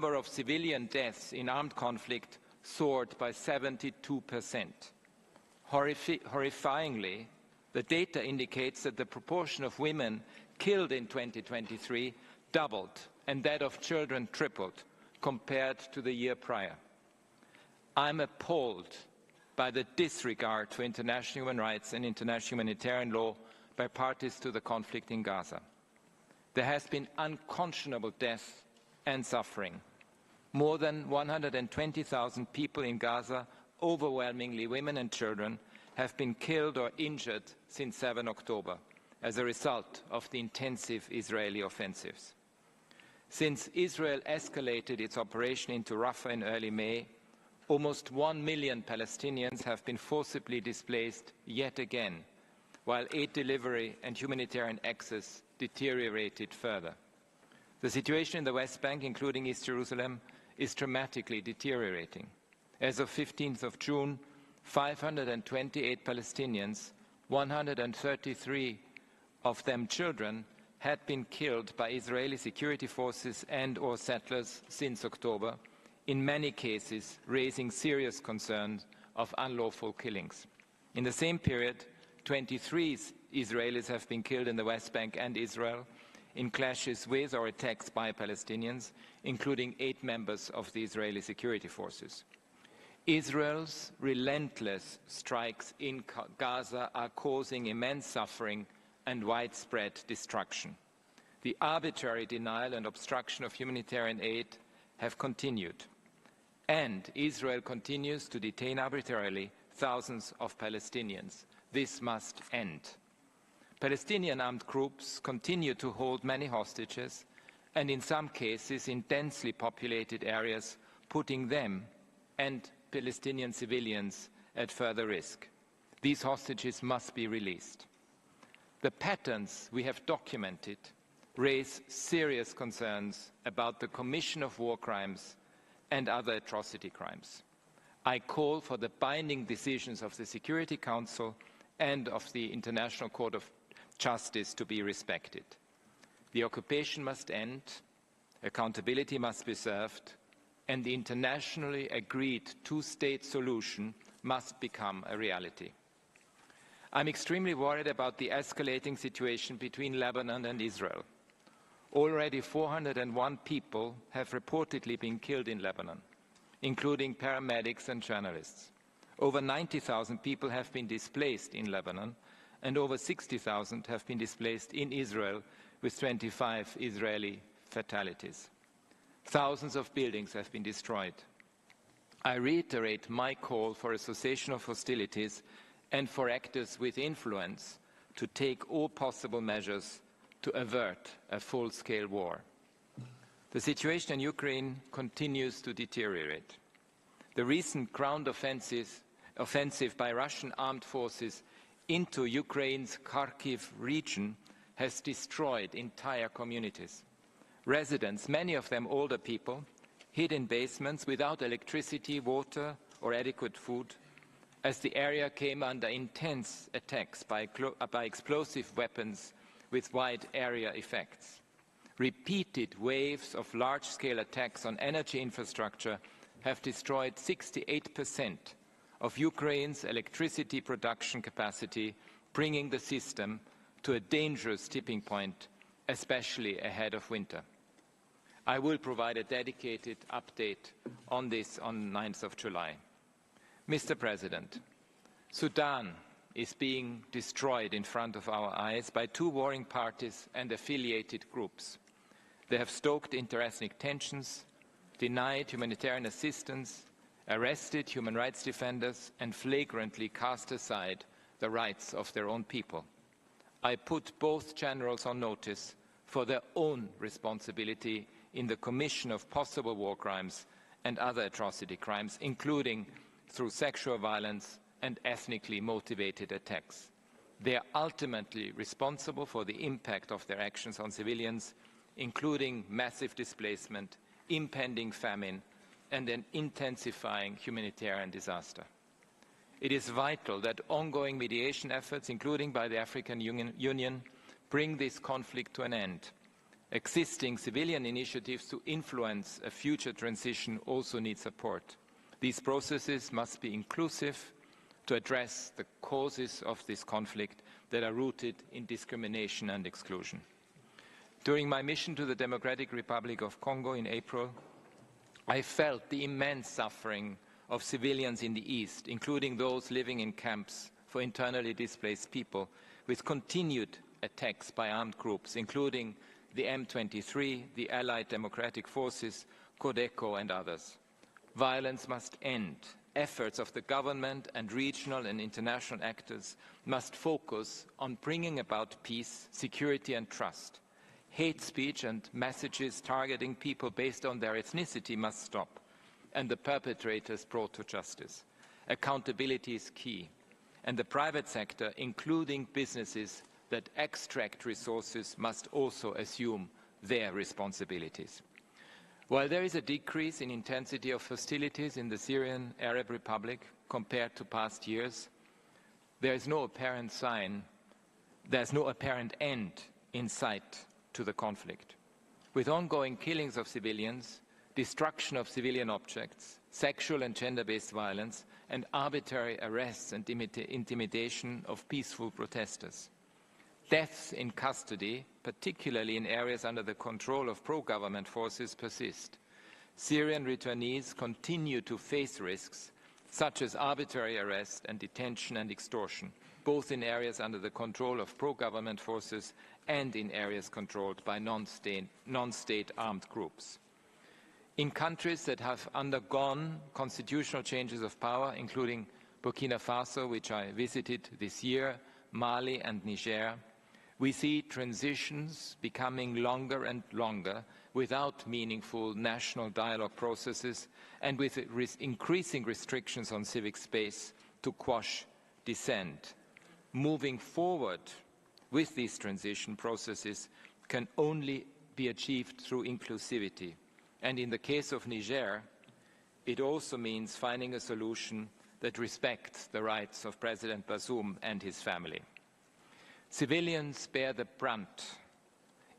number of civilian deaths in armed conflict soared by 72%. Horrifyingly, the data indicates that the proportion of women killed in 2023 doubled and that of children tripled compared to the year prior. I'm appalled by the disregard for international human rights and international humanitarian law by parties to the conflict in Gaza. There has been unconscionable death and suffering. More than 120,000 people in Gaza, overwhelmingly women and children, have been killed or injured since 7 October as a result of the intensive Israeli offensives. Since Israel escalated its operation into Rafah in early May, almost 1 million Palestinians have been forcibly displaced yet again, while aid delivery and humanitarian access deteriorated further. The situation in the West Bank, including East Jerusalem, is dramatically deteriorating. As of 15th of June, 528 Palestinians, 133 of them children, had been killed by Israeli security forces and/or settlers since October, in many cases raising serious concerns of unlawful killings. In the same period, 23 Israelis have been killed in the West Bank and Israel in clashes with or attacks by Palestinians, including 8 members of the Israeli security forces. Israel's relentless strikes in Gaza are causing immense suffering and widespread destruction. The arbitrary denial and obstruction of humanitarian aid have continued, and Israel continues to detain arbitrarily thousands of Palestinians. This must end. Palestinian armed groups continue to hold many hostages, and in some cases in densely populated areas, putting them and Palestinian civilians at further risk. These hostages must be released. The patterns we have documented raise serious concerns about the commission of war crimes and other atrocity crimes. I call for the binding decisions of the Security Council and of the International Court of Justice to be respected. The occupation must end, accountability must be served, and the internationally agreed two-state solution must become a reality. I'm extremely worried about the escalating situation between Lebanon and Israel. Already 401 people have reportedly been killed in Lebanon, including paramedics and journalists. Over 90,000 people have been displaced in Lebanon, and over 60,000 have been displaced in Israel, with 25 Israeli fatalities. Thousands of buildings have been destroyed. I reiterate my call for a cessation of hostilities and for actors with influence to take all possible measures to avert a full-scale war. The situation in Ukraine continues to deteriorate. The recent ground offensive by Russian armed forces into Ukraine's Kharkiv region has destroyed entire communities. Residents, many of them older people, hid in basements without electricity, water, or adequate food, as the area came under intense attacks by explosive weapons with wide area effects. Repeated waves of large-scale attacks on energy infrastructure have destroyed 68% of Ukraine's electricity production capacity, bringing the system to a dangerous tipping point, especially ahead of winter. I will provide a dedicated update on this on 9th of July. Mr. President, Sudan is being destroyed in front of our eyes by 2 warring parties and affiliated groups. They have stoked interethnic tensions, denied humanitarian assistance, arrested human rights defenders, and flagrantly cast aside the rights of their own people. I put both generals on notice for their own responsibility in the commission of possible war crimes and other atrocity crimes, including through sexual violence and ethnically motivated attacks. They are ultimately responsible for the impact of their actions on civilians, including massive displacement, impending famine, and an intensifying humanitarian disaster. It is vital that ongoing mediation efforts, including by the African Union, bring this conflict to an end. Existing civilian initiatives to influence a future transition also need support. These processes must be inclusive to address the causes of this conflict that are rooted in discrimination and exclusion. During my mission to the Democratic Republic of Congo in April, I felt the immense suffering of civilians in the East, including those living in camps for internally displaced people, with continued attacks by armed groups, including the M23, the Allied Democratic Forces, Codeco and others. Violence must end. Efforts of the government and regional and international actors must focus on bringing about peace, security and trust. Hate speech and messages targeting people based on their ethnicity must stop, and the perpetrators brought to justice. Accountability is key, and the private sector, including businesses that extract resources, must also assume their responsibilities. While there is a decrease in intensity of hostilities in the Syrian Arab Republic compared to past years, there's no apparent end in sight to the conflict. With ongoing killings of civilians, destruction of civilian objects, sexual and gender-based violence, and arbitrary arrests and intimidation of peaceful protesters. Deaths in custody, particularly in areas under the control of pro-government forces, persist. Syrian returnees continue to face risks such as arbitrary arrest and detention and extortion, both in areas under the control of pro-government forces and in areas controlled by non-state armed groups. In countries that have undergone constitutional changes of power, including Burkina Faso, which I visited this year, Mali and Niger, we see transitions becoming longer and longer without meaningful national dialogue processes and with increasing restrictions on civic space to quash dissent. Moving forward with these transition processes can only be achieved through inclusivity. And in the case of Niger, it also means finding a solution that respects the rights of President Bazoum and his family. Civilians bear the brunt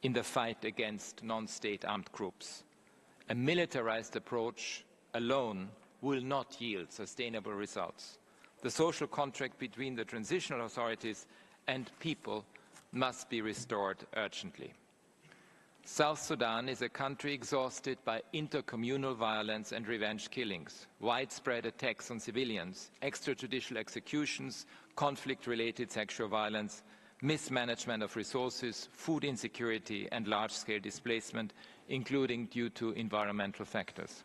in the fight against non-state armed groups. A militarized approach alone will not yield sustainable results. The social contract between the transitional authorities and people must be restored urgently. South Sudan is a country exhausted by intercommunal violence and revenge killings, widespread attacks on civilians, extrajudicial executions, conflict-related sexual violence, mismanagement of resources, food insecurity and large-scale displacement, including due to environmental factors.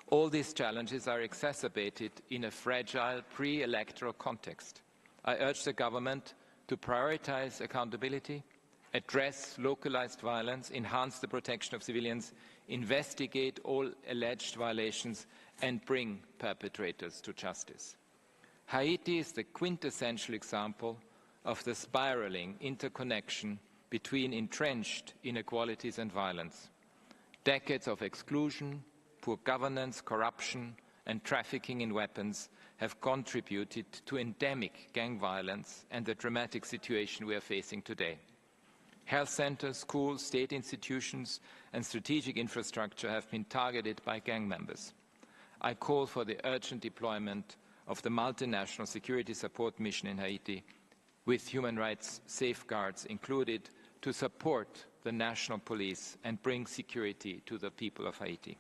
All these challenges are exacerbated in a fragile pre-electoral context. I urge the government to prioritize accountability, address localized violence, enhance the protection of civilians, investigate all alleged violations, and bring perpetrators to justice. Haiti is the quintessential example of the spiraling interconnection between entrenched inequalities and violence. Decades of exclusion, poor governance, corruption, and trafficking in weapons have contributed to endemic gang violence and the dramatic situation we are facing today. Health centers, schools, state institutions, and strategic infrastructure have been targeted by gang members. I call for the urgent deployment of the multinational security support mission in Haiti, with human rights safeguards included, to support the national police and bring security to the people of Haiti.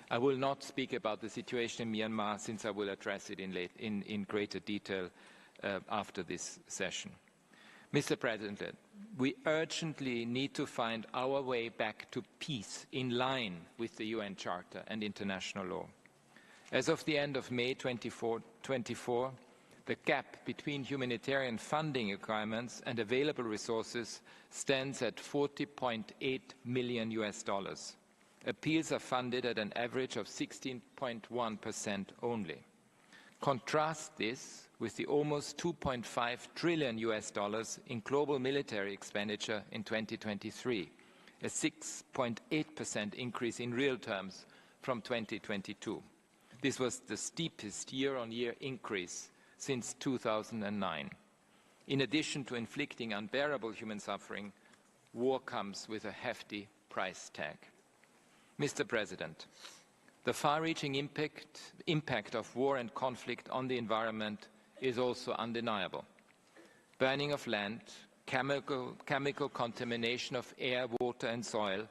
I will not speak about the situation in Myanmar, since I will address it in greater detail after this session. Mr. President, we urgently need to find our way back to peace in line with the UN Charter and international law. As of the end of May 2024, the gap between humanitarian funding requirements and available resources stands at $40.8 million. Appeals are funded at an average of 16.1% only. Contrast this with the almost $2.5 trillion in global military expenditure in 2023, a 6.8% increase in real terms from 2022. This was the steepest year-on-year increase since 2009. In addition to inflicting unbearable human suffering, war comes with a hefty price tag. Mr. President, the far-reaching impact of war and conflict on the environment is also undeniable. Burning of land, chemical contamination of air, water and soil,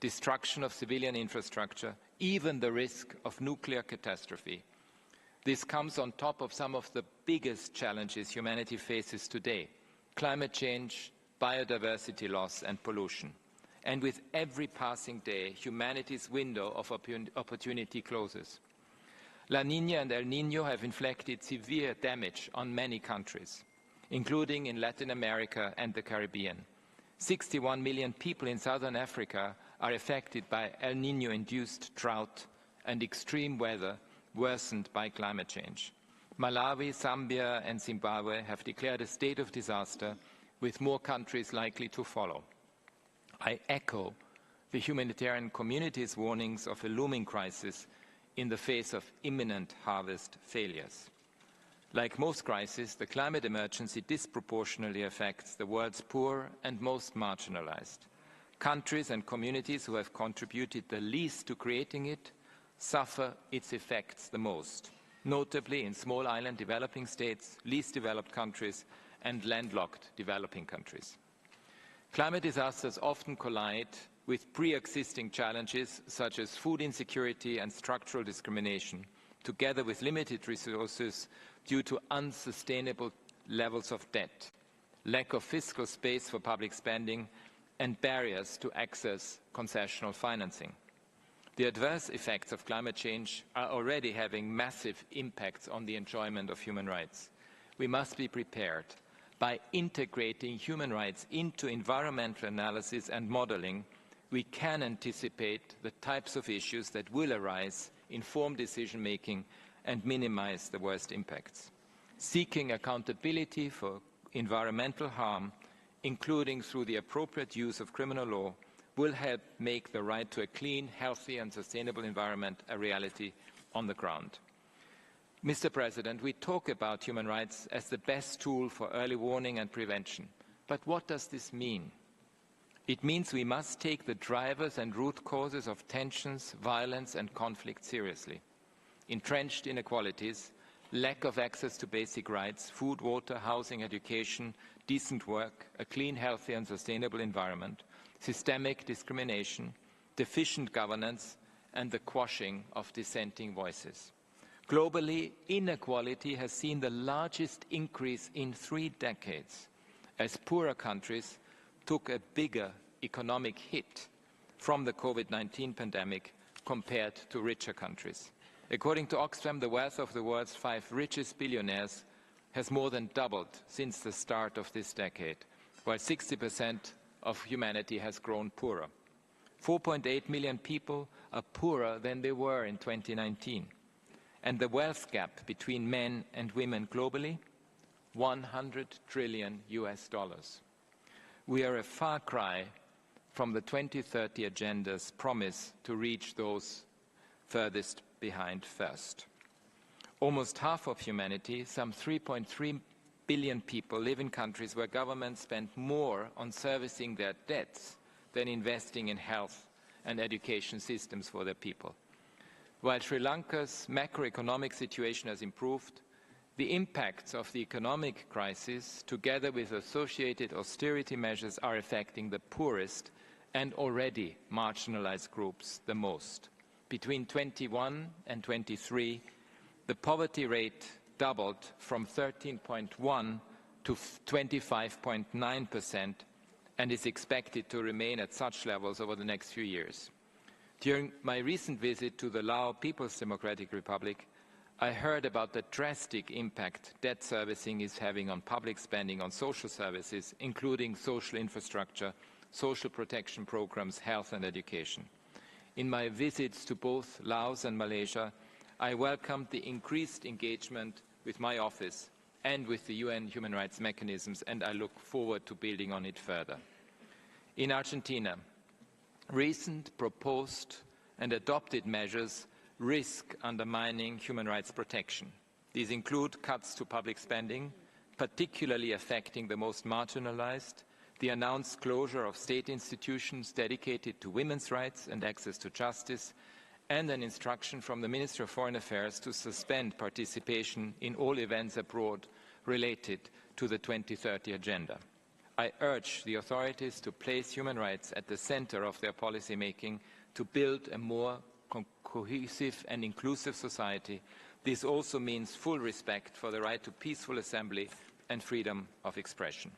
destruction of civilian infrastructure, even the risk of nuclear catastrophe. This comes on top of some of the biggest challenges humanity faces today: climate change, biodiversity loss and pollution. And with every passing day, humanity's window of opportunity closes. La Niña and El Niño have inflicted severe damage on many countries, including in Latin America and the Caribbean. 61 million people in southern Africa are affected by El Niño-induced drought and extreme weather worsened by climate change. Malawi, Zambia and Zimbabwe have declared a state of disaster, with more countries likely to follow. I echo the humanitarian community's warnings of a looming crisis in the face of imminent harvest failures. Like most crises, the climate emergency disproportionately affects the world's poor and most marginalized. Countries and communities who have contributed the least to creating it suffer its effects the most, notably in small island developing states, least developed countries, and landlocked developing countries. Climate disasters often collide with pre-existing challenges such as food insecurity and structural discrimination, together with limited resources due to unsustainable levels of debt, lack of fiscal space for public spending, and barriers to access concessional financing. The adverse effects of climate change are already having massive impacts on the enjoyment of human rights. We must be prepared. By integrating human rights into environmental analysis and modeling, we can anticipate the types of issues that will arise, inform decision-making, and minimize the worst impacts. Seeking accountability for environmental harm, including through the appropriate use of criminal law, will help make the right to a clean, healthy, and sustainable environment a reality on the ground. Mr. President, we talk about human rights as the best tool for early warning and prevention. But what does this mean? It means we must take the drivers and root causes of tensions, violence, and conflict seriously. Entrenched inequalities, lack of access to basic rights, food, water, housing, education, decent work, a clean, healthy, and sustainable environment, systemic discrimination, deficient governance, and the quashing of dissenting voices. Globally, inequality has seen the largest increase in 3 decades, as poorer countries took a bigger economic hit from the COVID-19 pandemic compared to richer countries. According to Oxfam, the wealth of the world's 5 richest billionaires has more than doubled since the start of this decade, while 60% of humanity has grown poorer. 4.8 million people are poorer than they were in 2019. And the wealth gap between men and women globally, $100 trillion. We are a far cry from the 2030 agenda's promise to reach those furthest behind first. Almost half of humanity, some 3.3 billion people, live in countries where governments spend more on servicing their debts than investing in health and education systems for their people. While Sri Lanka's macroeconomic situation has improved, the impacts of the economic crisis, together with associated austerity measures, are affecting the poorest and already marginalized groups the most. Between 21 and 23, the poverty rate doubled from 13.1 to 25.9% and is expected to remain at such levels over the next few years. During my recent visit to the Lao People's Democratic Republic, I heard about the drastic impact debt servicing is having on public spending on social services, including social infrastructure, social protection programs, health and education. In my visits to both Laos and Malaysia, I welcomed the increased engagement with my office and with the UN human rights mechanisms, and I look forward to building on it further. In Argentina, recent proposed and adopted measures risk undermining human rights protection. These include cuts to public spending, particularly affecting the most marginalized, the announced closure of state institutions dedicated to women's rights and access to justice, and an instruction from the Ministry of Foreign Affairs to suspend participation in all events abroad related to the 2030 agenda. I urge the authorities to place human rights at the center of their policy making to build a more cohesive and inclusive society. This also means full respect for the right to peaceful assembly and freedom of expression.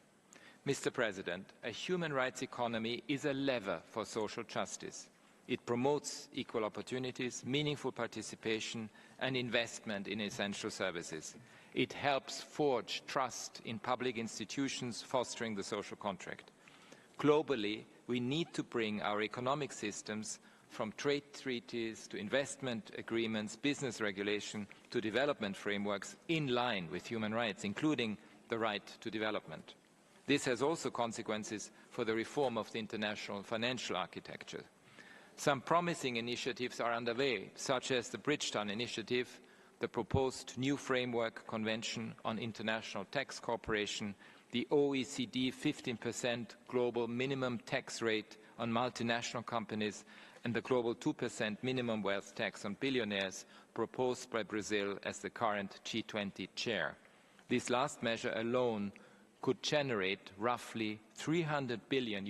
Mr. President, a human rights economy is a lever for social justice. It promotes equal opportunities, meaningful participation, and investment in essential services. It helps forge trust in public institutions, fostering the social contract. Globally, we need to bring our economic systems from trade treaties to investment agreements, business regulation to development frameworks in line with human rights, including the right to development. This has also consequences for the reform of the international financial architecture. Some promising initiatives are underway, such as the Bridgetown Initiative, the proposed new Framework Convention on International Tax Cooperation, the OECD 15% global minimum tax rate on multinational companies, and the global 2% minimum wealth tax on billionaires proposed by Brazil as the current G20 chair. This last measure alone could generate roughly $300 billion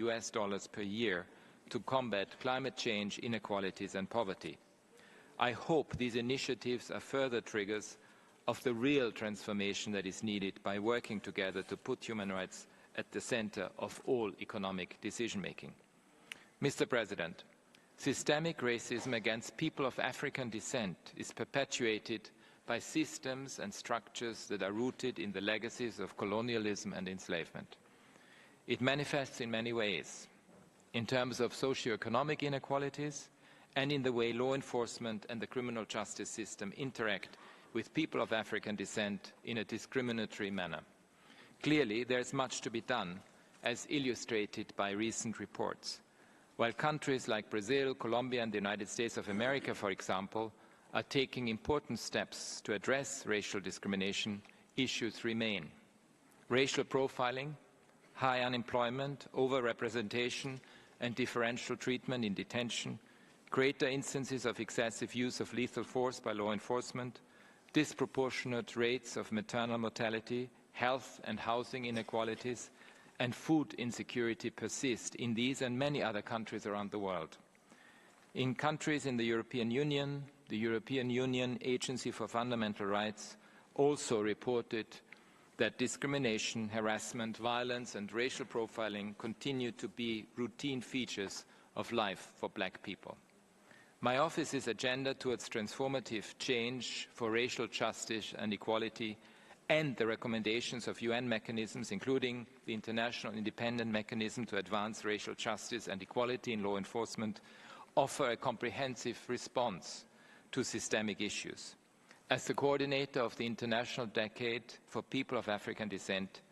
per year to combat climate change, inequalities and poverty. I hope these initiatives are further triggers of the real transformation that is needed by working together to put human rights at the center of all economic decision-making. Mr. President, systemic racism against people of African descent is perpetuated by systems and structures that are rooted in the legacies of colonialism and enslavement. It manifests in many ways, in terms of socio-economic inequalities and in the way law enforcement and the criminal justice system interact with people of African descent in a discriminatory manner. Clearly, there is much to be done, as illustrated by recent reports. While countries like Brazil, Colombia and the United States of America, for example, are taking important steps to address racial discrimination, issues remain. Racial profiling, high unemployment, overrepresentation and differential treatment in detention, greater instances of excessive use of lethal force by law enforcement, disproportionate rates of maternal mortality, health and housing inequalities, and food insecurity persist in these and many other countries around the world. In countries in the European Union Agency for Fundamental Rights also reported that discrimination, harassment, violence and racial profiling continue to be routine features of life for Black people. My office's agenda towards transformative change for racial justice and equality and the recommendations of UN mechanisms, including the International Independent Mechanism to Advance Racial Justice and Equality in Law Enforcement, offer a comprehensive response to systemic issues. As the coordinator of the International Decade for People of African Descent,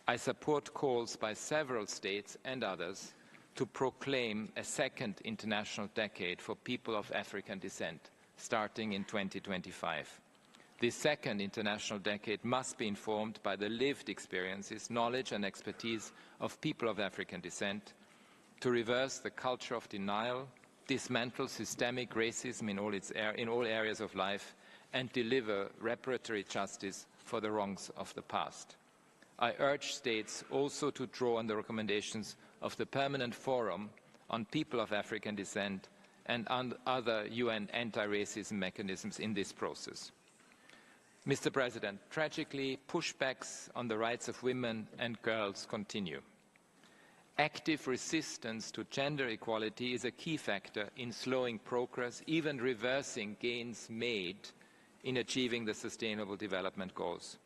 I support calls by several states and others to proclaim a second International Decade for People of African Descent, starting in 2025. This second International Decade must be informed by the lived experiences, knowledge and expertise of people of African descent to reverse the culture of denial, dismantle systemic racism in all areas of life, and deliver reparatory justice for the wrongs of the past. I urge states also to draw on the recommendations of the Permanent Forum on People of African Descent and on other UN anti-racism mechanisms in this process. Mr. President, tragically, pushbacks on the rights of women and girls continue. Active resistance to gender equality is a key factor in slowing progress, even reversing gains made in achieving the Sustainable Development Goals.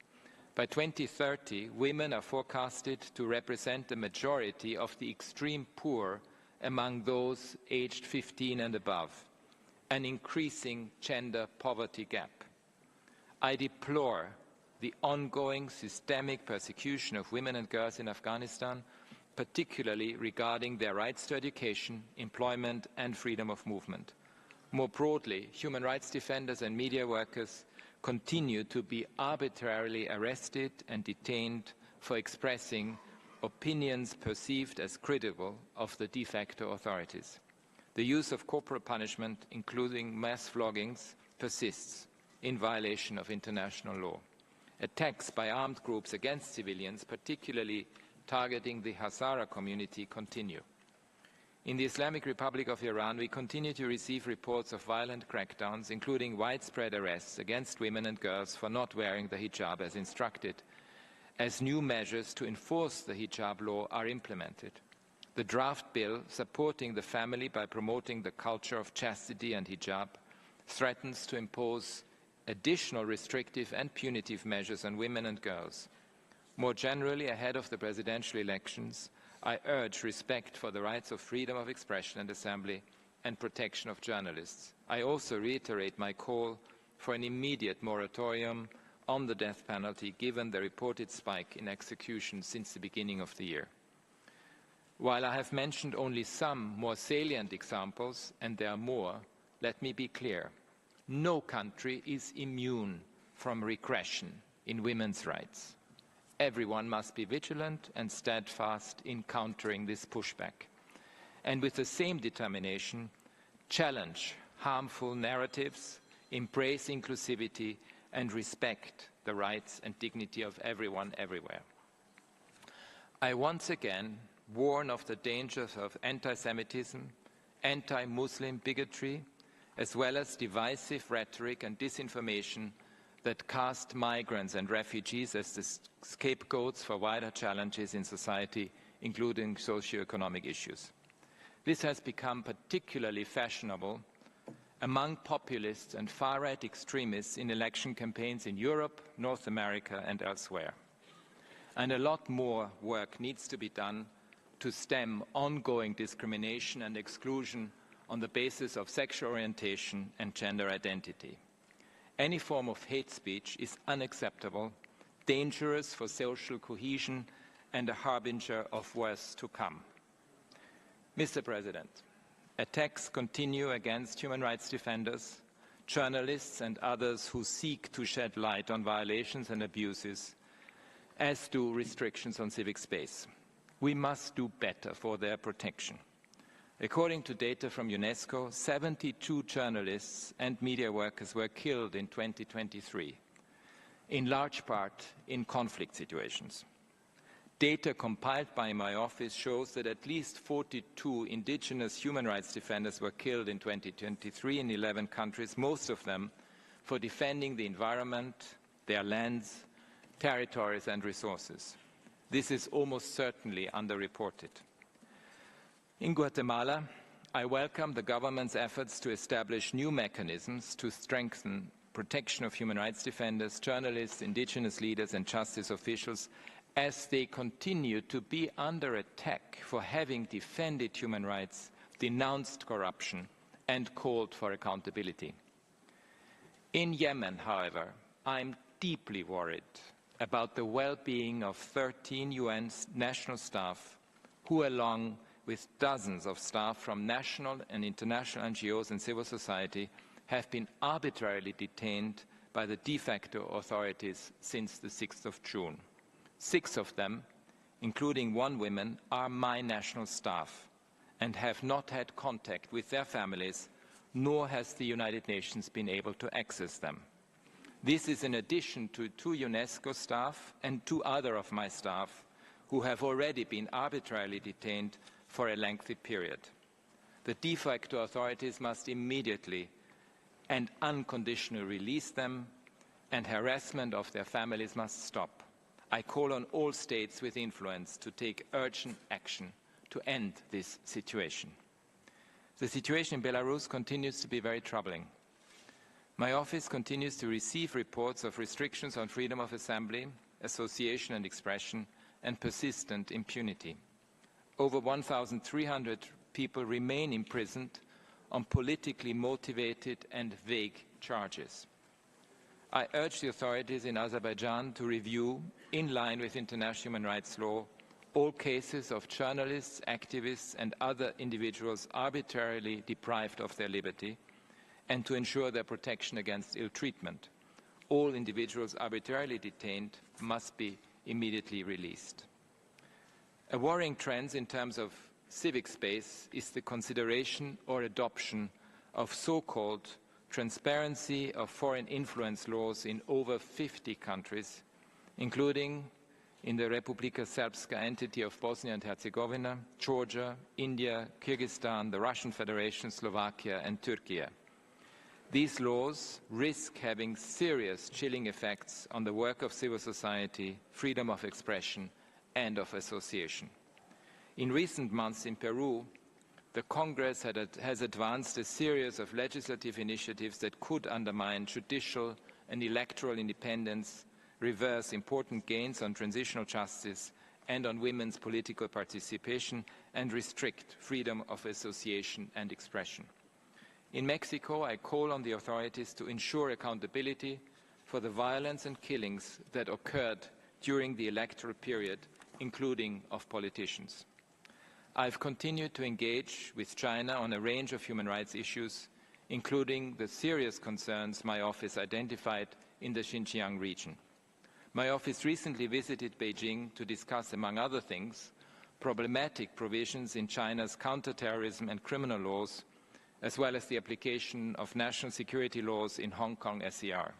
By 2030, women are forecasted to represent the majority of the extreme poor among those aged 15 and above, an increasing gender poverty gap. I deplore the ongoing systemic persecution of women and girls in Afghanistan, particularly regarding their rights to education, employment and freedom of movement. More broadly, human rights defenders and media workers continue to be arbitrarily arrested and detained for expressing opinions perceived as credible of the de facto authorities. The use of corporal punishment, including mass floggings, persists in violation of international law. Attacks by armed groups against civilians, particularly targeting the Hazara community, continue. In the Islamic Republic of Iran, we continue to receive reports of violent crackdowns, including widespread arrests against women and girls for not wearing the hijab as instructed, as new measures to enforce the hijab law are implemented. The draft bill supporting the family by promoting the culture of chastity and hijab threatens to impose additional restrictive and punitive measures on women and girls. More generally, ahead of the presidential elections, I urge respect for the rights of freedom of expression and assembly and protection of journalists. I also reiterate my call for an immediate moratorium on the death penalty, given the reported spike in executions since the beginning of the year. While I have mentioned only some more salient examples, and there are more, let me be clear. No country is immune from regression in women's rights. Everyone must be vigilant and steadfast in countering this pushback, and with the same determination, challenge harmful narratives, embrace inclusivity, and respect the rights and dignity of everyone everywhere. I once again warn of the dangers of anti-Semitism, anti-Muslim bigotry, as well as divisive rhetoric and disinformation that cast migrants and refugees as the scapegoats for wider challenges in society, including socio-economic issues. This has become particularly fashionable among populists and far-right extremists in election campaigns in Europe, North America, and elsewhere. And a lot more work needs to be done to stem ongoing discrimination and exclusion on the basis of sexual orientation and gender identity. Any form of hate speech is unacceptable, dangerous for social cohesion, and a harbinger of worse to come. Mr. President, attacks continue against human rights defenders, journalists, and others who seek to shed light on violations and abuses, as do restrictions on civic space. We must do better for their protection. According to data from UNESCO, 72 journalists and media workers were killed in 2023, in large part in conflict situations. Data compiled by my office shows that at least 42 indigenous human rights defenders were killed in 2023 in 11 countries, most of them for defending the environment, their lands, territories, and resources. This is almost certainly underreported. In Guatemala, I welcome the government's efforts to establish new mechanisms to strengthen protection of human rights defenders, journalists, indigenous leaders, and justice officials as they continue to be under attack for having defended human rights, denounced corruption, and called for accountability. In Yemen, however, I'm deeply worried about the well-being of 13 UN national staff who, along with dozens of staff from national and international NGOs and civil society, have been arbitrarily detained by the de facto authorities since the 6th of June. 6 of them, including 1 woman, are my national staff and have not had contact with their families, nor has the United Nations been able to access them. This is in addition to 2 UNESCO staff and 2 other of my staff who have already been arbitrarily detained for a lengthy period. The de facto authorities must immediately and unconditionally release them, and harassment of their families must stop. I call on all states with influence to take urgent action to end this situation. The situation in Belarus continues to be very troubling. My office continues to receive reports of restrictions on freedom of assembly, association and expression, and persistent impunity. Over 1,300 people remain imprisoned on politically motivated and vague charges. I urge the authorities in Azerbaijan to review, in line with international human rights law, all cases of journalists, activists, and other individuals arbitrarily deprived of their liberty, and to ensure their protection against ill treatment. All individuals arbitrarily detained must be immediately released. A worrying trend in terms of civic space is the consideration or adoption of so-called transparency of foreign influence laws in over 50 countries, including in the Republika Srpska entity of Bosnia and Herzegovina, Georgia, India, Kyrgyzstan, the Russian Federation, Slovakia and Turkey. These laws risk having serious chilling effects on the work of civil society, freedom of expression and of association. In recent months in Peru, the Congress has advanced a series of legislative initiatives that could undermine judicial and electoral independence, reverse important gains on transitional justice and on women's political participation, and restrict freedom of association and expression. In Mexico, I call on the authorities to ensure accountability for the violence and killings that occurred during the electoral period, including of politicians. I've continued to engage with China on a range of human rights issues, including the serious concerns my office identified in the Xinjiang region. My office recently visited Beijing to discuss, among other things, problematic provisions in China's counterterrorism and criminal laws, as well as the application of national security laws in Hong Kong SCR.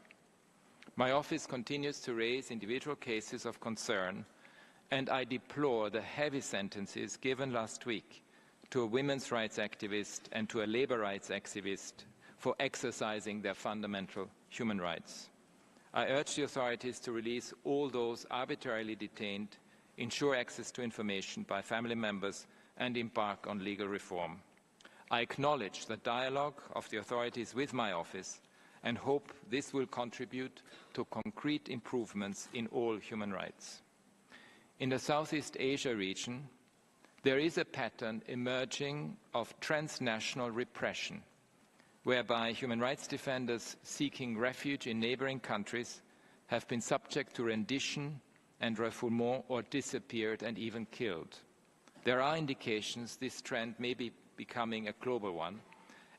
My office continues to raise individual cases of concern, and I deplore the heavy sentences given last week to a women's rights activist and to a labor rights activist for exercising their fundamental human rights. I urge the authorities to release all those arbitrarily detained, ensure access to information by family members, and embark on legal reform. I acknowledge the dialogue of the authorities with my office and hope this will contribute to concrete improvements in all human rights. In the Southeast Asia region, there is a pattern emerging of transnational repression, whereby human rights defenders seeking refuge in neighboring countries have been subject to rendition and refoulement or disappeared and even killed. There are indications this trend may be becoming a global one,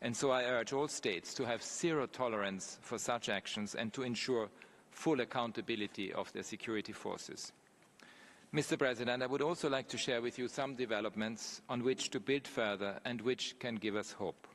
and so I urge all states to have zero tolerance for such actions and to ensure full accountability of their security forces. Mr. President, I would also like to share with you some developments on which to build further and which can give us hope.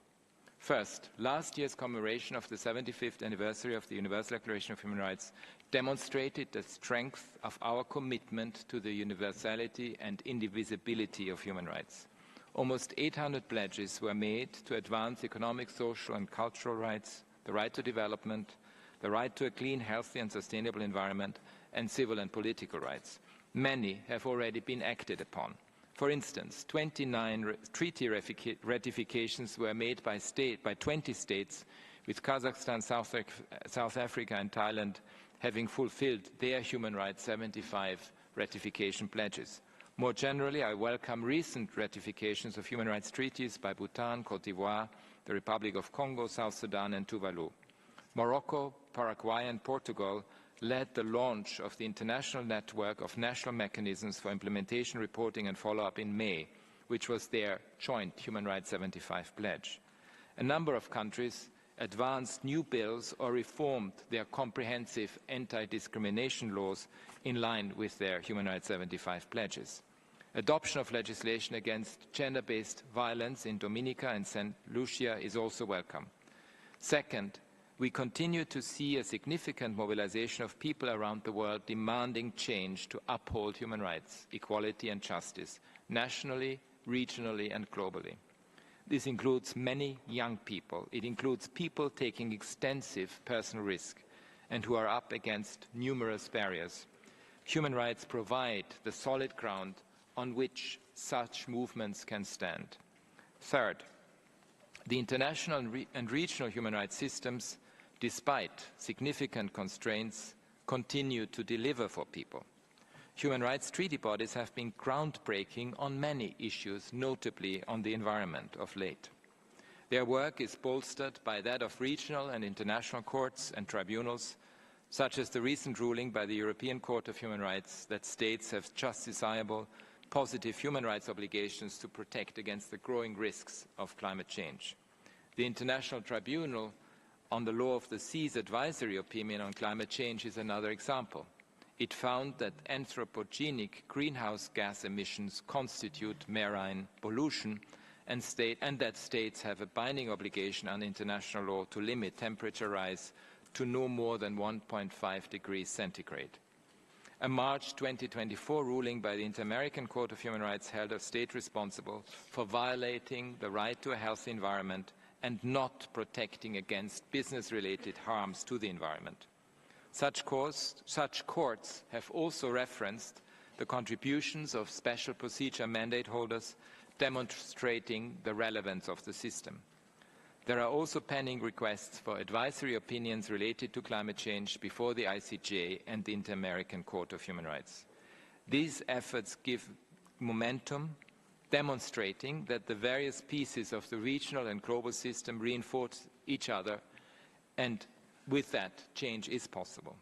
First, last year's commemoration of the 75th anniversary of the Universal Declaration of Human Rights demonstrated the strength of our commitment to the universality and indivisibility of human rights. Almost 800 pledges were made to advance economic, social and cultural rights, the right to development, the right to a clean, healthy and sustainable environment, and civil and political rights. Many have already been acted upon. For instance, 29 treaty ratifications were made by 20 states, with Kazakhstan, South Africa and Thailand having fulfilled their human rights 75 ratification pledges. More generally, I welcome recent ratifications of human rights treaties by Bhutan, Cote d'Ivoire, the Republic of Congo, South Sudan and Tuvalu. Morocco, Paraguay and Portugal led the launch of the International Network of National Mechanisms for Implementation, Reporting and Follow-up in May, which was their joint Human Rights 75 pledge. A number of countries advanced new bills or reformed their comprehensive anti-discrimination laws in line with their Human Rights 75 pledges. Adoption of legislation against gender-based violence in Dominica and St. Lucia is also welcome. Second, we continue to see a significant mobilization of people around the world demanding change to uphold human rights, equality and justice, nationally, regionally and globally. This includes many young people. It includes people taking extensive personal risk and who are up against numerous barriers. Human rights provide the solid ground on which such movements can stand. Third, the international and regional human rights systems, despite significant constraints, continue to deliver for people. Human rights treaty bodies have been groundbreaking on many issues, notably on the environment of late. Their work is bolstered by that of regional and international courts and tribunals, such as the recent ruling by the European Court of Human Rights that states have justiciable, positive human rights obligations to protect against the growing risks of climate change. The International Tribunal on the Law of the Sea's advisory opinion on climate change is another example. It found that anthropogenic greenhouse gas emissions constitute marine pollution and that states have a binding obligation under international law to limit temperature rise to no more than 1.5 degrees centigrade. A March 2024 ruling by the Inter-American Court of Human Rights held a state responsible for violating the right to a healthy environment and not protecting against business-related harms to the environment. Such courts have also referenced the contributions of special procedure mandate holders, demonstrating the relevance of the system. There are also pending requests for advisory opinions related to climate change before the ICJ and the Inter-American Court of Human Rights. These efforts give momentum, demonstrating that the various pieces of the regional and global system reinforce each other, and with that, change is possible.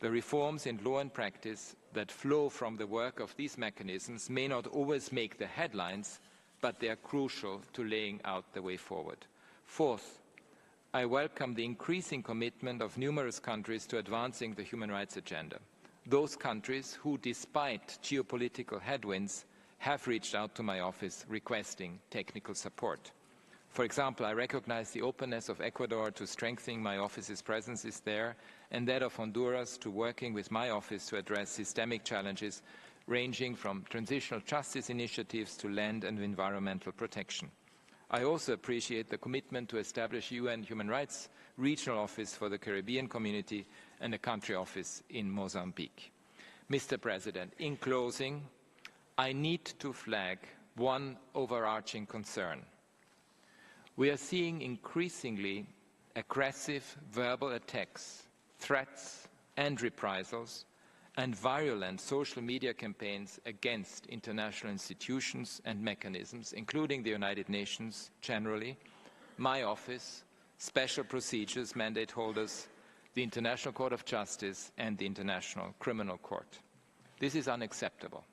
The reforms in law and practice that flow from the work of these mechanisms may not always make the headlines, but they are crucial to laying out the way forward. Fourth, I welcome the increasing commitment of numerous countries to advancing the human rights agenda. Those countries who, despite geopolitical headwinds, have reached out to my office requesting technical support. For example, I recognize the openness of Ecuador to strengthening my office's presence there, and that of Honduras to working with my office to address systemic challenges ranging from transitional justice initiatives to land and environmental protection. I also appreciate the commitment to establish UN Human Rights Regional Office for the Caribbean Community and a country office in Mozambique. Mr. President, in closing, I need to flag one overarching concern. We are seeing increasingly aggressive verbal attacks, threats and reprisals, and virulent social media campaigns against international institutions and mechanisms, including the United Nations generally, my office, special procedures mandate holders, the International Court of Justice, and the International Criminal Court. This is unacceptable.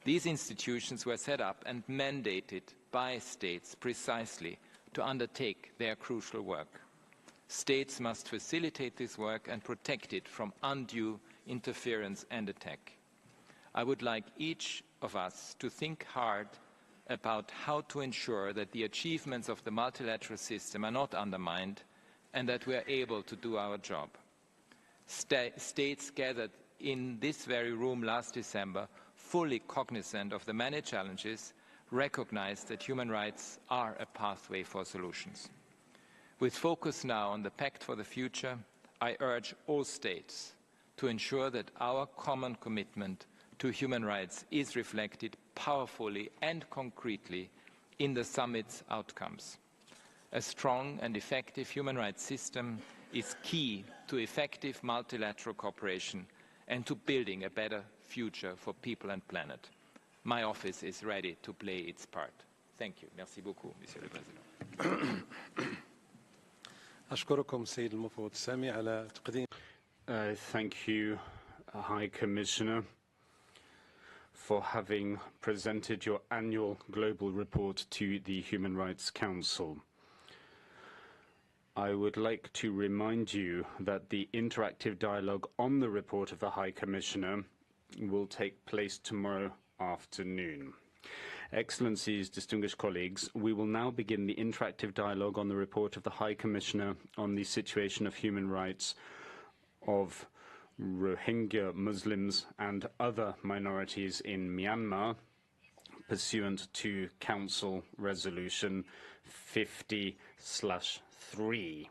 These institutions were set up and mandated by states precisely to undertake their crucial work. States must facilitate this work and protect it from undue interference and attack. I would like each of us to think hard about how to ensure that the achievements of the multilateral system are not undermined and that we are able to do our job. States gathered in this very room last December, fully cognizant of the many challenges, recognized that human rights are a pathway for solutions. With focus now on the Pact for the Future, I urge all states to ensure that our common commitment to human rights is reflected powerfully and concretely in the summit's outcomes. A strong and effective human rights system is key to effective multilateral cooperation and to building a better future for people and planet. My office is ready to play its part. Thank you. Merci beaucoup, Monsieur le Président. أشكركم سيد المفوض السامي على تقديم. Thank you, High Commissioner, for having presented your annual global report to the Human Rights Council. I would like to remind you that the interactive dialogue on the report of the High Commissioner will take place tomorrow afternoon. Excellencies, distinguished colleagues, we will now begin the interactive dialogue on the report of the High Commissioner on the situation of human rights of Rohingya Muslims and other minorities in Myanmar, pursuant to Council Resolution 50/3.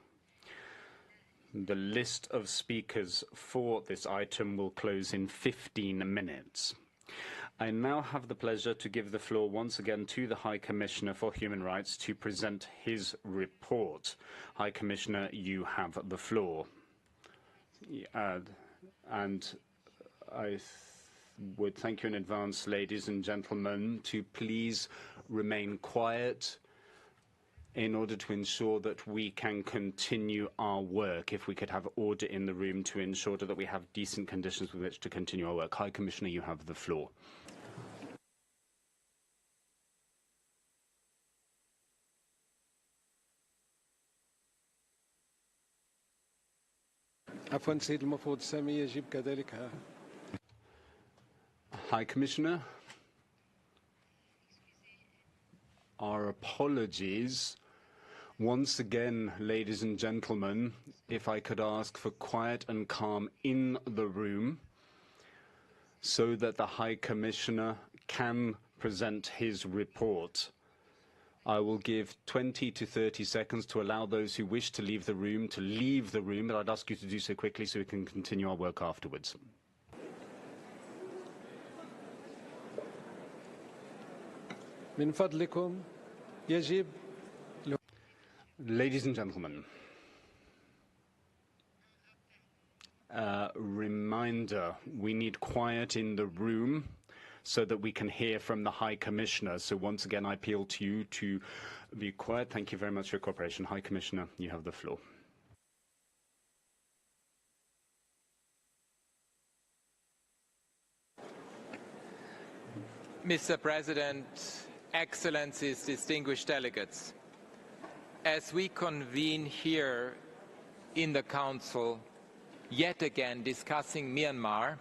The list of speakers for this item will close in 15 minutes. I now have the pleasure to give the floor once again to the High Commissioner for Human Rights to present his report. High Commissioner, you have the floor. And I would thank you in advance, ladies and gentlemen, to please remain quiet in order to ensure that we can continue our work. If we could have order in the room to ensure that we have decent conditions with which to continue our work. High Commissioner, you have the floor. عفوا سيد المفوض السامي يجب كذلك High Commissioner, our apologies. Once again, ladies and gentlemen, if I could ask for quiet and calm in the room so that the High Commissioner can present his report. I will give 20 to 30 seconds to allow those who wish to leave the room, but I'd ask you to do so quickly so we can continue our work afterwards. من فضلكم يجب. Ladies and gentlemen, reminder, we need quiet in the room so that we can hear from the High Commissioner. So once again, I appeal to you to be quiet. Thank you very much for your cooperation. High Commissioner, you have the floor. Mr. President, Excellencies, distinguished delegates, as we convene here in the Council, yet again discussing Myanmar,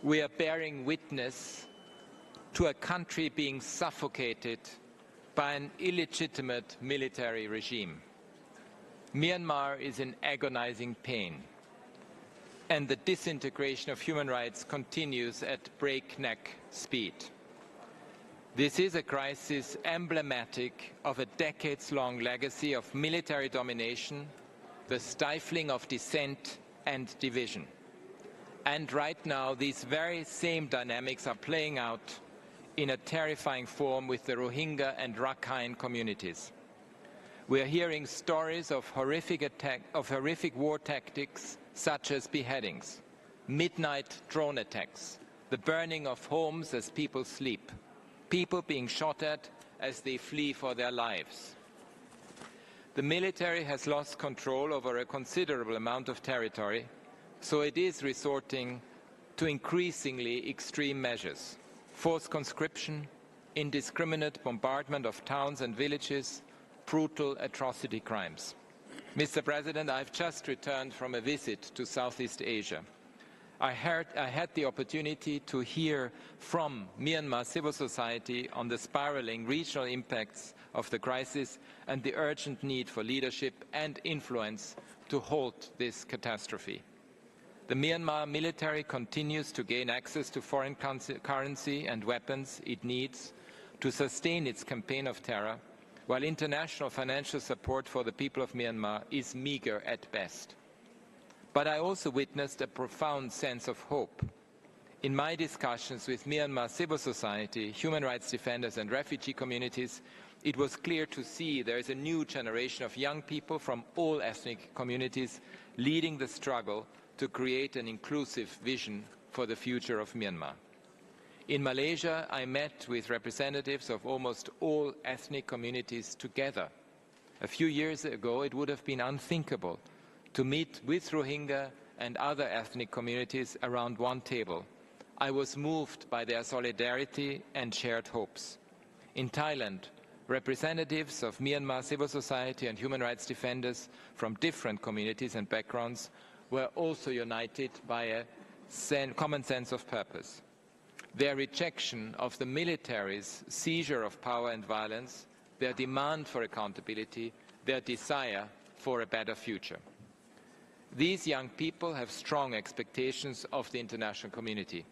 we are bearing witness to a country being suffocated by an illegitimate military regime. Myanmar is in agonizing pain, and the disintegration of human rights continues at breakneck speed. This is a crisis emblematic of a decades-long legacy of military domination, the stifling of dissent and division. And right now, these very same dynamics are playing out in a terrifying form with the Rohingya and Rakhine communities. We are hearing stories of horrific war tactics such as beheadings, midnight drone attacks, the burning of homes as people sleep, people being shot at as they flee for their lives. The military has lost control over a considerable amount of territory, so it is resorting to increasingly extreme measures: forced conscription, indiscriminate bombardment of towns and villages, brutal atrocity crimes. Mr. President, I've just returned from a visit to Southeast Asia. I had the opportunity to hear from Myanmar civil society on the spiraling regional impacts of the crisis and the urgent need for leadership and influence to halt this catastrophe. The Myanmar military continues to gain access to foreign currency and weapons it needs to sustain its campaign of terror, while international financial support for the people of Myanmar is meager at best. But I also witnessed a profound sense of hope. In my discussions with Myanmar civil society, human rights defenders and refugee communities, it was clear to see there is a new generation of young people from all ethnic communities leading the struggle to create an inclusive vision for the future of Myanmar. In Malaysia, I met with representatives of almost all ethnic communities together. A few years ago, it would have been unthinkable to meet with Rohingya and other ethnic communities around one table. I was moved by their solidarity and shared hopes. In Thailand, representatives of Myanmar civil society and human rights defenders from different communities and backgrounds were also united by a common sense of purpose. Their rejection of the military's seizure of power and violence, their demand for accountability, their desire for a better future. These young people have strong expectations of the international community.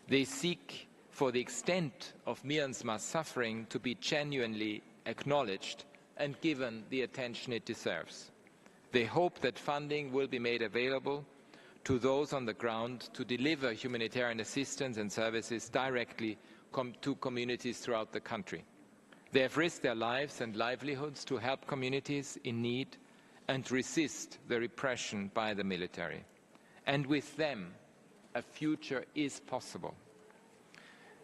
They seek for the extent of Myanmar's suffering to be genuinely acknowledged and given the attention it deserves. They hope that funding will be made available to those on the ground to deliver humanitarian assistance and services directly to communities throughout the country. They have risked their lives and livelihoods to help communities in need and resist the repression by the military. And with them, a future is possible.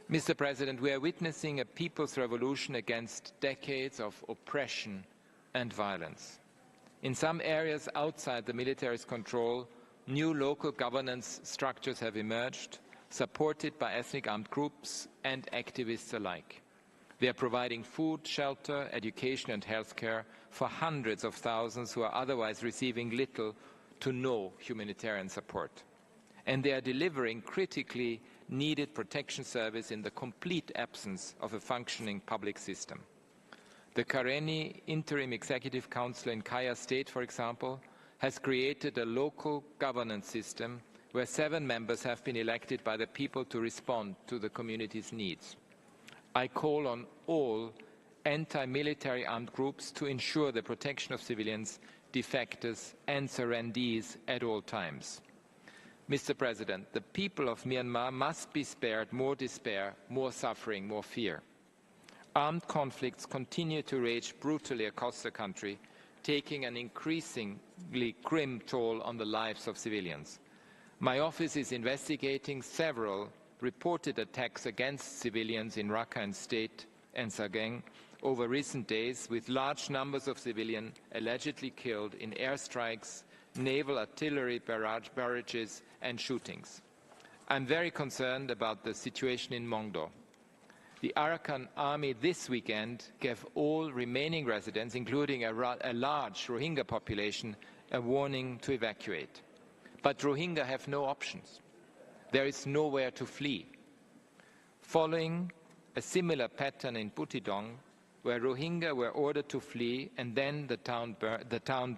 Mr. President, we are witnessing a people's revolution against decades of oppression and violence. In some areas outside the military's control, new local governance structures have emerged, supported by ethnic armed groups and activists alike. They are providing food, shelter, education and healthcare for hundreds of thousands who are otherwise receiving little to no humanitarian support. And they are delivering critically needed protection service in the complete absence of a functioning public system. The Karenni Interim Executive Council in Kaya State, for example, has created a local governance system where 7 members have been elected by the people to respond to the community's needs. I call on all anti-military armed groups to ensure the protection of civilians, defectors and surrendees at all times. Mr. President, the people of Myanmar must be spared more despair, more suffering, more fear. Armed conflicts continue to rage brutally across the country, taking an increasingly grim toll on the lives of civilians. My office is investigating several reported attacks against civilians in Rakhine State and Sagaing over recent days, with large numbers of civilians allegedly killed in airstrikes, naval artillery barrages and shootings. I'm very concerned about the situation in Mongdo. The Arakan army this weekend gave all remaining residents, including a large Rohingya population, a warning to evacuate. But Rohingya have no options. There is nowhere to flee. Following a similar pattern in Butidong, where Rohingya were ordered to flee and then the town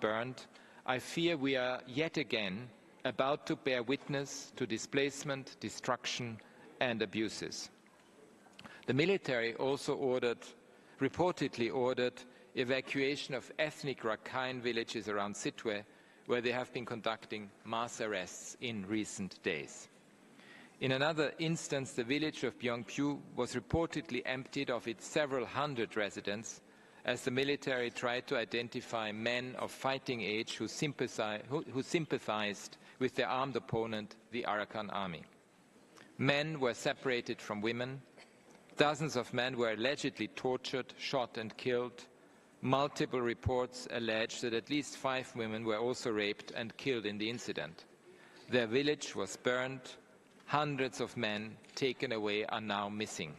burned, I fear we are yet again about to bear witness to displacement, destruction and abuses. The military also reportedly ordered evacuation of ethnic Rakhine villages around Sitwe, where they have been conducting mass arrests in recent days. In another instance, the village of Byongpyu was reportedly emptied of its several hundred residents as the military tried to identify men of fighting age who sympathized with their armed opponent, the Arakan army. Men were separated from women. Dozens of men were allegedly tortured, shot and killed. Multiple reports allege that at least 5 women were also raped and killed in the incident. Their village was burned. Hundreds of men taken away are now missing.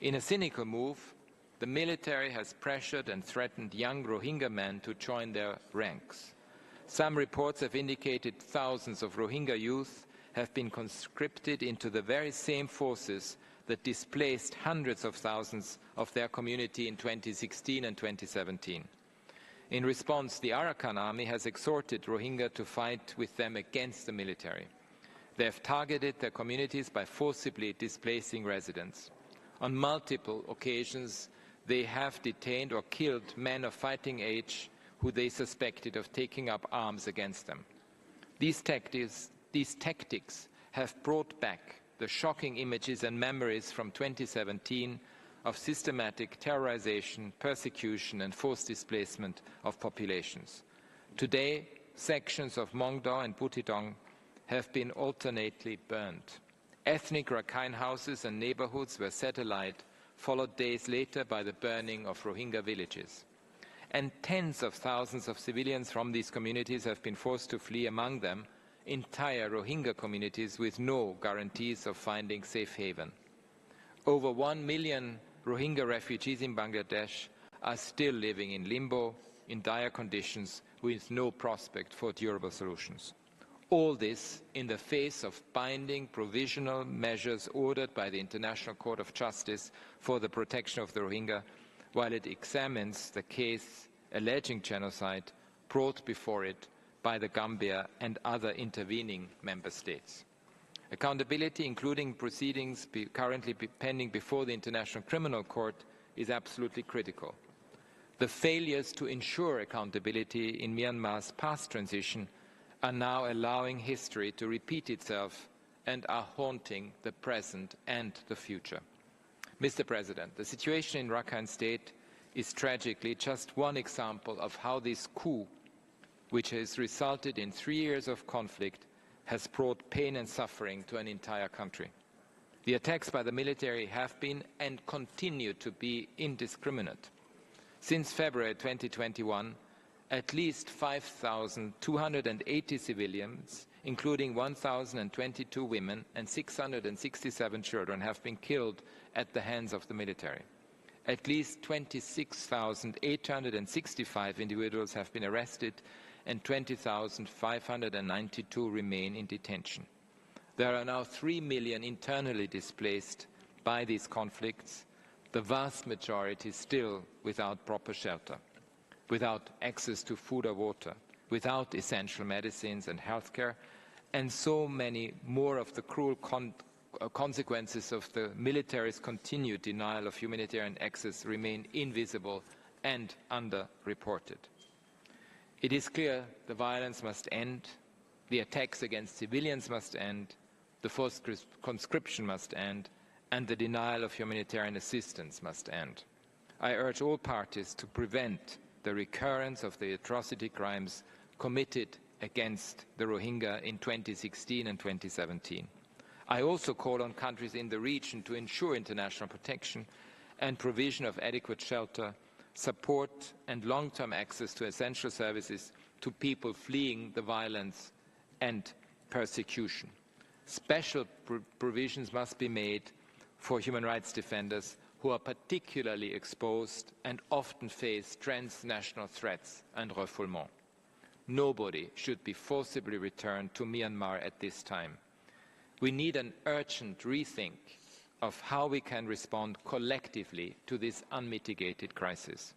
In a cynical move, the military has pressured and threatened young Rohingya men to join their ranks. Some reports have indicated thousands of Rohingya youth have been conscripted into the very same forces that displaced hundreds of thousands of their community in 2016 and 2017. In response, the Arakan army has exhorted Rohingya to fight with them against the military. They have targeted their communities by forcibly displacing residents. On multiple occasions, they have detained or killed men of fighting age who they suspected of taking up arms against them. These tactics have brought back the shocking images and memories from 2017 of systematic terrorization, persecution and forced displacement of populations. Today, sections of Mongdo and Butidong have been alternately burned. Ethnic Rakhine houses and neighborhoods were set alight, followed days later by the burning of Rohingya villages. And tens of thousands of civilians from these communities have been forced to flee, among them entire Rohingya communities with no guarantees of finding safe haven. Over 1 million Rohingya refugees in Bangladesh are still living in limbo, in dire conditions, with no prospect for durable solutions. All this in the face of binding provisional measures ordered by the International Court of Justice for the protection of the Rohingya, while it examines the case alleging genocide brought before it by the Gambia and other intervening member states. Accountability, including proceedings currently pending before the International Criminal Court, is absolutely critical. The failures to ensure accountability in Myanmar's past transition are now allowing history to repeat itself and are haunting the present and the future. Mr. President, the situation in Rakhine State is tragically just one example of how this coup, which has resulted in 3 years of conflict, has brought pain and suffering to an entire country. The attacks by the military have been and continue to be indiscriminate. Since February 2021, at least 5,280 civilians, including 1,022 women and 667 children, have been killed at the hands of the military. At least 26,865 individuals have been arrested and 20,592 remain in detention. There are now 3 million internally displaced by these conflicts, the vast majority still without proper shelter, without access to food or water, without essential medicines and healthcare, and so many more of the cruel consequences of the military's continued denial of humanitarian access remain invisible and underreported. It is clear the violence must end, the attacks against civilians must end, the forced conscription must end, and the denial of humanitarian assistance must end. I urge all parties to prevent the recurrence of the atrocity crimes committed against the Rohingya in 2016 and 2017. I also call on countries in the region to ensure international protection and provision of adequate shelter, support and long-term access to essential services to people fleeing the violence and persecution. Special provisions must be made for human rights defenders who are particularly exposed and often face transnational threats and refoulement. Nobody should be forcibly returned to Myanmar at this time. We need an urgent rethink of how we can respond collectively to this unmitigated crisis.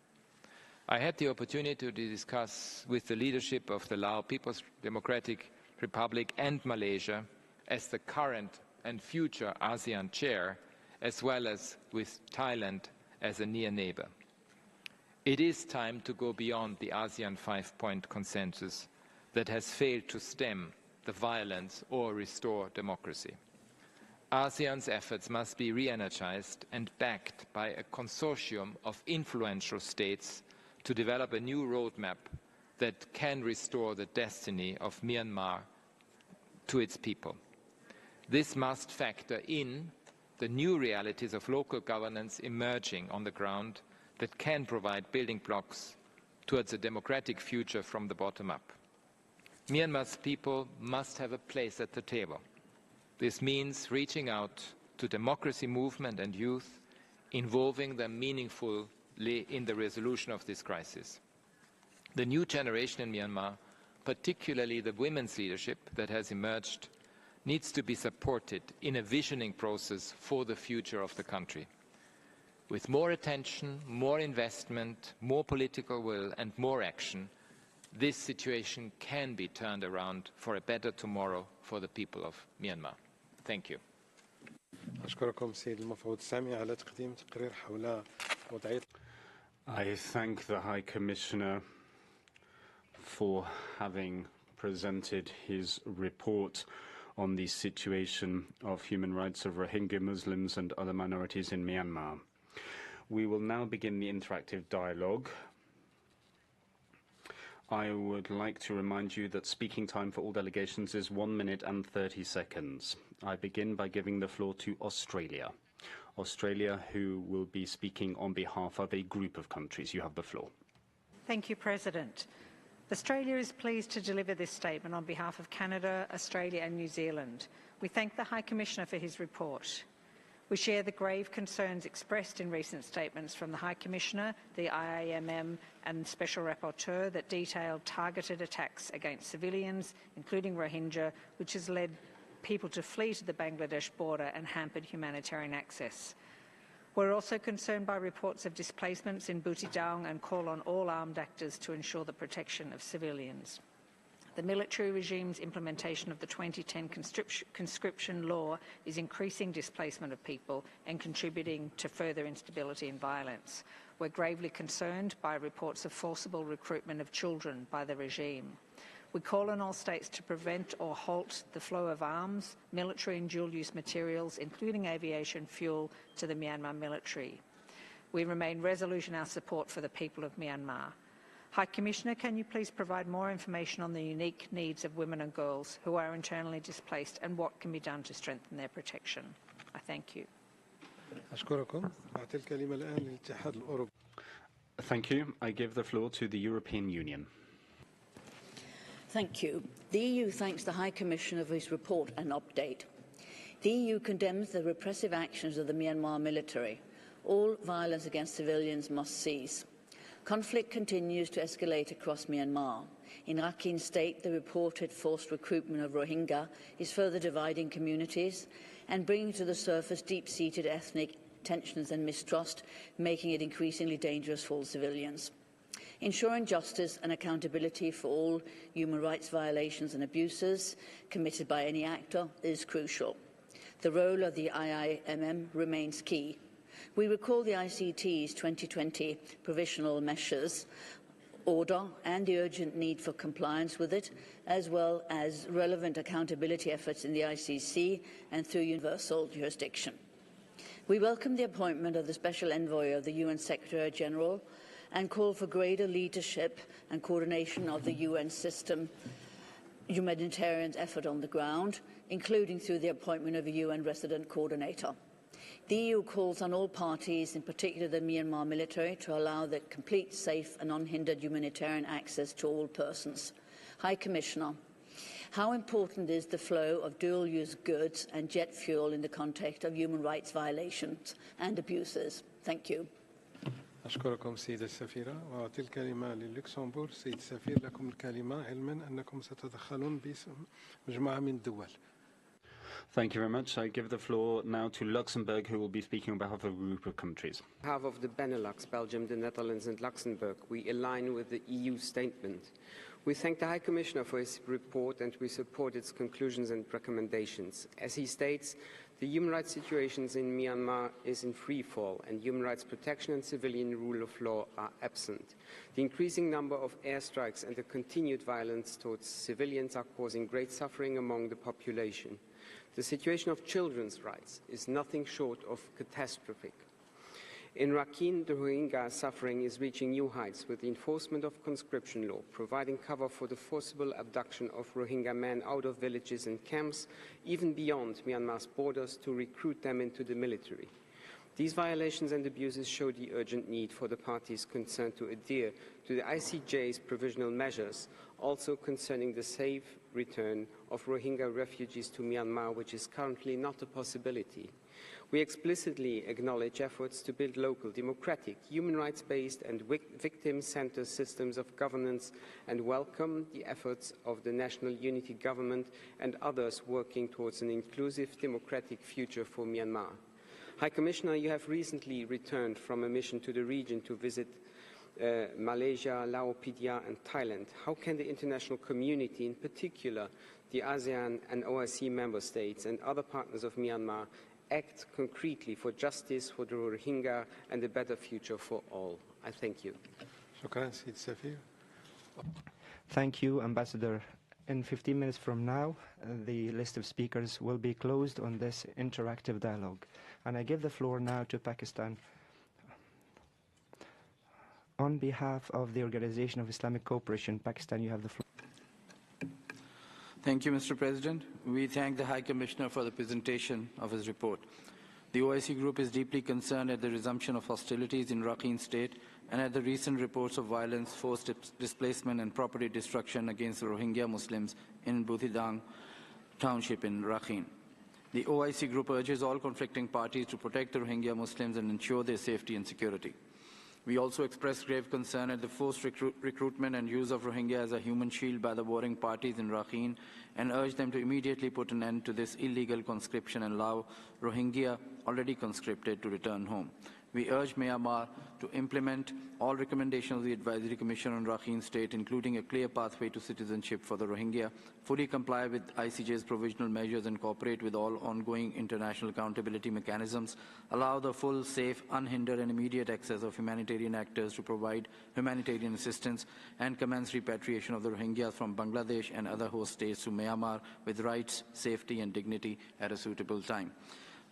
I had the opportunity to discuss with the leadership of the Lao People's Democratic Republic and Malaysia as the current and future ASEAN chair, as well as with Thailand as a near neighbor. It is time to go beyond the ASEAN 5-point consensus that has failed to stem the violence or restore democracy. ASEAN's efforts must be re-energized and backed by a consortium of influential states to develop a new roadmap that can restore the destiny of Myanmar to its people. This must factor in the new realities of local governance emerging on the ground that can provide building blocks towards a democratic future from the bottom up. Myanmar's people must have a place at the table. This means reaching out to democracy movement and youth, involving them meaningfully in the resolution of this crisis. The new generation in Myanmar, particularly the women's leadership that has emerged, needs to be supported in a visioning process for the future of the country. With more attention, more investment, more political will and more action, this situation can be turned around for a better tomorrow for the people of Myanmar. Thank you. أشكركم سيد المفوض السامي على تقديم تقرير حول وضعية. I thank the High Commissioner for having presented his report on the situation of human rights of Rohingya Muslims and other minorities in Myanmar. We will now begin the interactive dialogue. I would like to remind you that speaking time for all delegations is 1 minute and 30 seconds. I begin by giving the floor to Australia. Australia, who will be speaking on behalf of a group of countries. You have the floor. Thank you, President. Australia is pleased to deliver this statement on behalf of Canada, Australia and New Zealand. We thank the High Commissioner for his report. We share the grave concerns expressed in recent statements from the High Commissioner, the IAMM and Special Rapporteur that detailed targeted attacks against civilians, including Rohingya, which has led people to flee to the Bangladesh border and hampered humanitarian access. We're also concerned by reports of displacements in Buttidaung and call on all armed actors to ensure the protection of civilians. The military regime's implementation of the 2010 conscription law is increasing displacement of people and contributing to further instability and violence. We're gravely concerned by reports of forcible recruitment of children by the regime. We call on all states to prevent or halt the flow of arms, military and dual-use materials, including aviation fuel, to the Myanmar military. We remain resolute in our support for the people of Myanmar. High Commissioner, can you please provide more information on the unique needs of women and girls who are internally displaced and what can be done to strengthen their protection? I thank you. Thank you. I give the floor to the European Union. Thank you. The EU thanks the High Commissioner for his report and update. The EU condemns the repressive actions of the Myanmar military. All violence against civilians must cease. Conflict continues to escalate across Myanmar. In Rakhine State, the reported forced recruitment of Rohingya is further dividing communities and bringing to the surface deep-seated ethnic tensions and mistrust, making it increasingly dangerous for all civilians. Ensuring justice and accountability for all human rights violations and abuses committed by any actor is crucial. The role of the IIMM remains key. We recall the ICT's 2020 provisional measures order and the urgent need for compliance with it, as well as relevant accountability efforts in the ICC and through universal jurisdiction. We welcome the appointment of the Special Envoy of the UN Secretary-General and call for greater leadership and coordination of the UN system humanitarian effort on the ground, including through the appointment of a UN resident coordinator. The EU calls on all parties, in particular the Myanmar military, to allow the complete, safe and unhindered humanitarian access to all persons. High Commissioner, how important is the flow of dual-use goods and jet fuel in the context of human rights violations and abuses? Thank you. أشكركم سيدة السفيرة وأعطي الكلمة للوكسمبورغ. سيد السفير لكم الكلمة علما أنكم ستتدخلون باسم مجموعة من الدول. Thank you very much. I give the floor now to Luxembourg, who will be speaking on behalf of a group of countries. On behalf of the Benelux, Belgium, the Netherlands and Luxembourg, we align with the EU statement. We thank the High Commissioner for his report and we support its conclusions and recommendations. As he states, the human rights situation in Myanmar is in free fall and human rights protection and civilian rule of law are absent. The increasing number of airstrikes and the continued violence towards civilians are causing great suffering among the population. The situation of children's rights is nothing short of catastrophic. In Rakhine, the Rohingya suffering is reaching new heights with the enforcement of conscription law, providing cover for the forcible abduction of Rohingya men out of villages and camps, even beyond Myanmar's borders, to recruit them into the military. These violations and abuses show the urgent need for the parties concerned to adhere to the ICJ's provisional measures, also concerning the safe return of Rohingya refugees to Myanmar, which is currently not a possibility. We explicitly acknowledge efforts to build local, democratic, human rights-based and victim-centered systems of governance and welcome the efforts of the National Unity Government and others working towards an inclusive, democratic future for Myanmar. High Commissioner, you have recently returned from a mission to the region to visit Malaysia, Laos, and Thailand. How can the international community, in particular the ASEAN and OIC member states and other partners of Myanmar, act concretely for justice for the Rohingya and a better future for all? I thank you. Thank you, Ambassador. In 15 minutes from now, the list of speakers will be closed on this interactive dialogue. And I give the floor now to Pakistan. On behalf of the Organization of Islamic Cooperation, Pakistan, you have the floor. Thank you, Mr. President. We thank the High Commissioner for the presentation of his report. The OIC Group is deeply concerned at the resumption of hostilities in Rakhine State and at the recent reports of violence, forced displacement and property destruction against the Rohingya Muslims in Butidang Township in Rakhine. The OIC Group urges all conflicting parties to protect the Rohingya Muslims and ensure their safety and security. We also express grave concern at the forced recruitment and use of Rohingya as a human shield by the warring parties in Rakhine and urge them to immediately put an end to this illegal conscription and allow Rohingya already conscripted to return home. We urge Myanmar to implement all recommendations of the Advisory Commission on Rakhine State, including a clear pathway to citizenship for the Rohingya, fully comply with ICJ's provisional measures and cooperate with all ongoing international accountability mechanisms, allow the full, safe, unhindered and immediate access of humanitarian actors to provide humanitarian assistance, and commence repatriation of the Rohingyas from Bangladesh and other host states to Myanmar with rights, safety and dignity at a suitable time.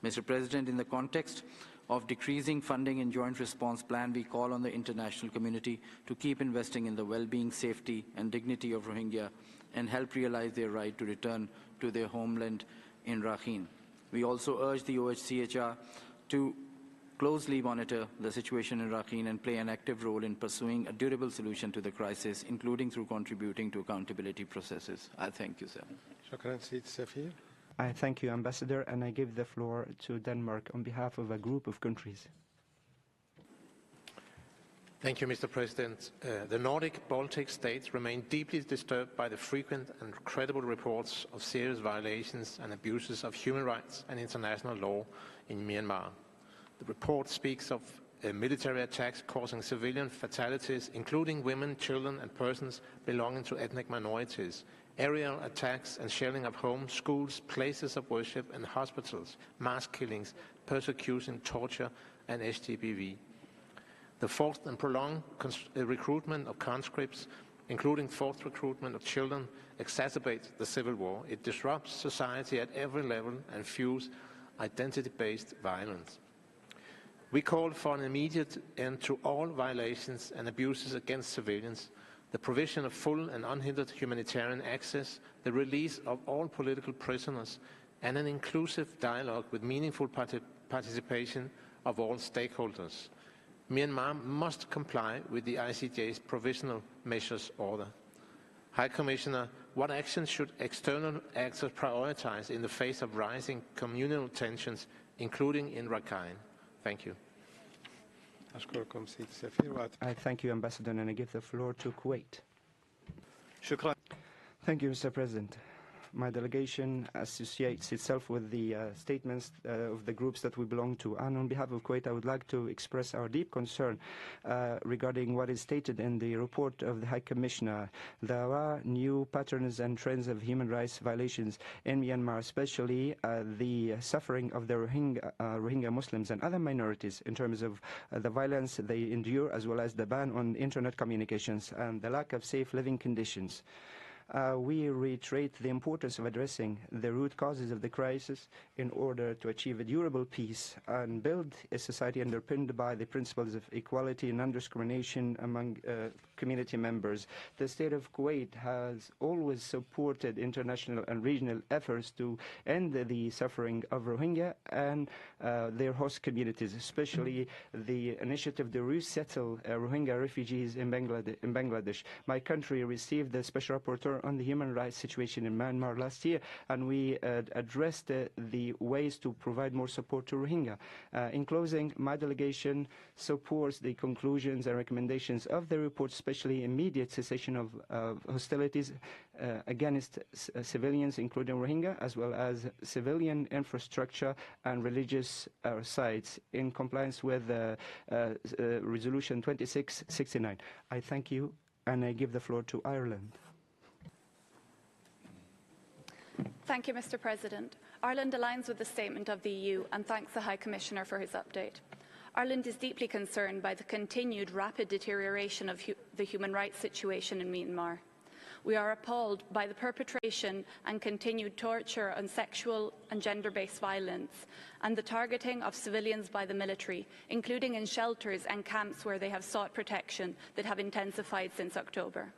Mr. President, in the context of decreasing funding in Joint Response Plan, we call on the international community to keep investing in the well-being, safety and dignity of Rohingya and help realize their right to return to their homeland in Rakhine. We also urge the UNHCR to closely monitor the situation in Rakhine and play an active role in pursuing a durable solution to the crisis, including through contributing to accountability processes. I thank you, sir. I thank you, Ambassador, and I give the floor to Denmark on behalf of a group of countries. Thank you, Mr. President. The Nordic Baltic states remain deeply disturbed by the frequent and credible reports of serious violations and abuses of human rights and international law in Myanmar. The report speaks of military attacks causing civilian fatalities, including women, children, and persons belonging to ethnic minorities, aerial attacks and shelling of homes, schools, places of worship, and hospitals, mass killings, persecution, torture, and STBV. The forced and prolonged recruitment of conscripts, including forced recruitment of children, exacerbates the civil war. It disrupts society at every level and fuels identity-based violence. We call for an immediate end to all violations and abuses against civilians, the provision of full and unhindered humanitarian access, the release of all political prisoners, and an inclusive dialogue with meaningful participation of all stakeholders. Myanmar must comply with the ICJ's Provisional Measures Order. High Commissioner, what actions should external actors prioritize in the face of rising communal tensions, including in Rakhine? Thank you. I thank you, Ambassador, and I give the floor to Kuwait. Thank you, Mr. President. My delegation associates itself with the statements of the groups that we belong to. And on behalf of Kuwait, I would like to express our deep concern regarding what is stated in the report of the High Commissioner. There are new patterns and trends of human rights violations in Myanmar, especially the suffering of the Rohingya Muslims and other minorities in terms of the violence they endure, as well as the ban on internet communications and the lack of safe living conditions. We reiterate the importance of addressing the root causes of the crisis in order to achieve a durable peace and build a society underpinned by the principles of equality and non-discrimination among community members. The state of Kuwait has always supported international and regional efforts to end the suffering of Rohingya and their host communities, especially the initiative to resettle Rohingya refugees in Bangladesh. My country received the Special Rapporteur on the human rights situation in Myanmar last year, and we addressed the ways to provide more support to Rohingya. In closing, my delegation supports the conclusions and recommendations of the report, especially immediate cessation of hostilities against civilians, including Rohingya, as well as civilian infrastructure and religious sites, in compliance with Resolution 2669. I thank you, and I give the floor to Ireland. Thank you, Mr. President. Ireland aligns with the statement of the EU and thanks the High Commissioner for his update. Ireland is deeply concerned by the continued rapid deterioration of the human rights situation in Myanmar. We are appalled by the perpetration and continued torture and sexual and gender-based violence and the targeting of civilians by the military, including in shelters and camps where they have sought protection, that have intensified since October.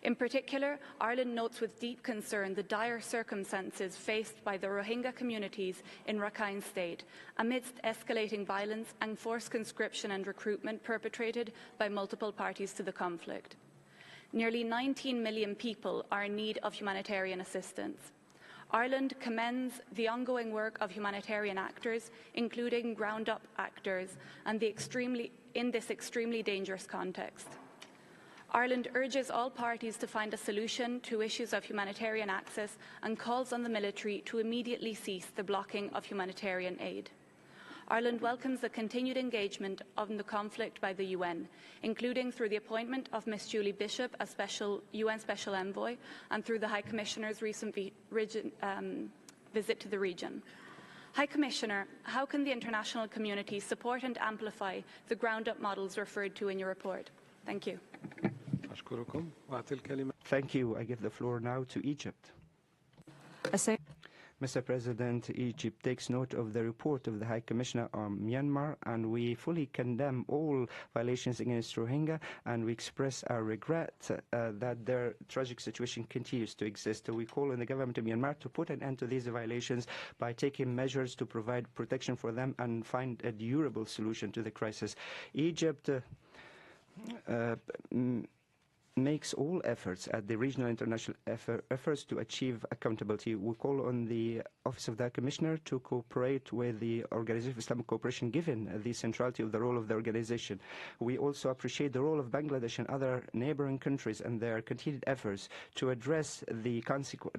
In particular, Ireland notes with deep concern the dire circumstances faced by the Rohingya communities in Rakhine State amidst escalating violence and forced conscription and recruitment perpetrated by multiple parties to the conflict. Nearly 19 million people are in need of humanitarian assistance. Ireland commends the ongoing work of humanitarian actors, including ground-up actors, and in this extremely dangerous context. Ireland urges all parties to find a solution to issues of humanitarian access and calls on the military to immediately cease the blocking of humanitarian aid. Ireland welcomes the continued engagement on the conflict by the UN, including through the appointment of Ms. Julie Bishop as UN Special Envoy and through the High Commissioner's recent visit to the region. High Commissioner, how can the international community support and amplify the ground-up models referred to in your report? Thank you. Thank you. I give the floor now to Egypt. Mr. President, Egypt takes note of the report of the High Commissioner on Myanmar, and we fully condemn all violations against Rohingya, and we express our regret that their tragic situation continues to exist. We call on the government of Myanmar to put an end to these violations by taking measures to provide protection for them and find a durable solution to the crisis. Egypt makes all efforts at the regional and international efforts to achieve accountability. We call on the Office of the Commissioner to cooperate with the Organization of Islamic Cooperation, given the centrality of the role of the organization. We also appreciate the role of Bangladesh and other neighboring countries and their continued efforts to address the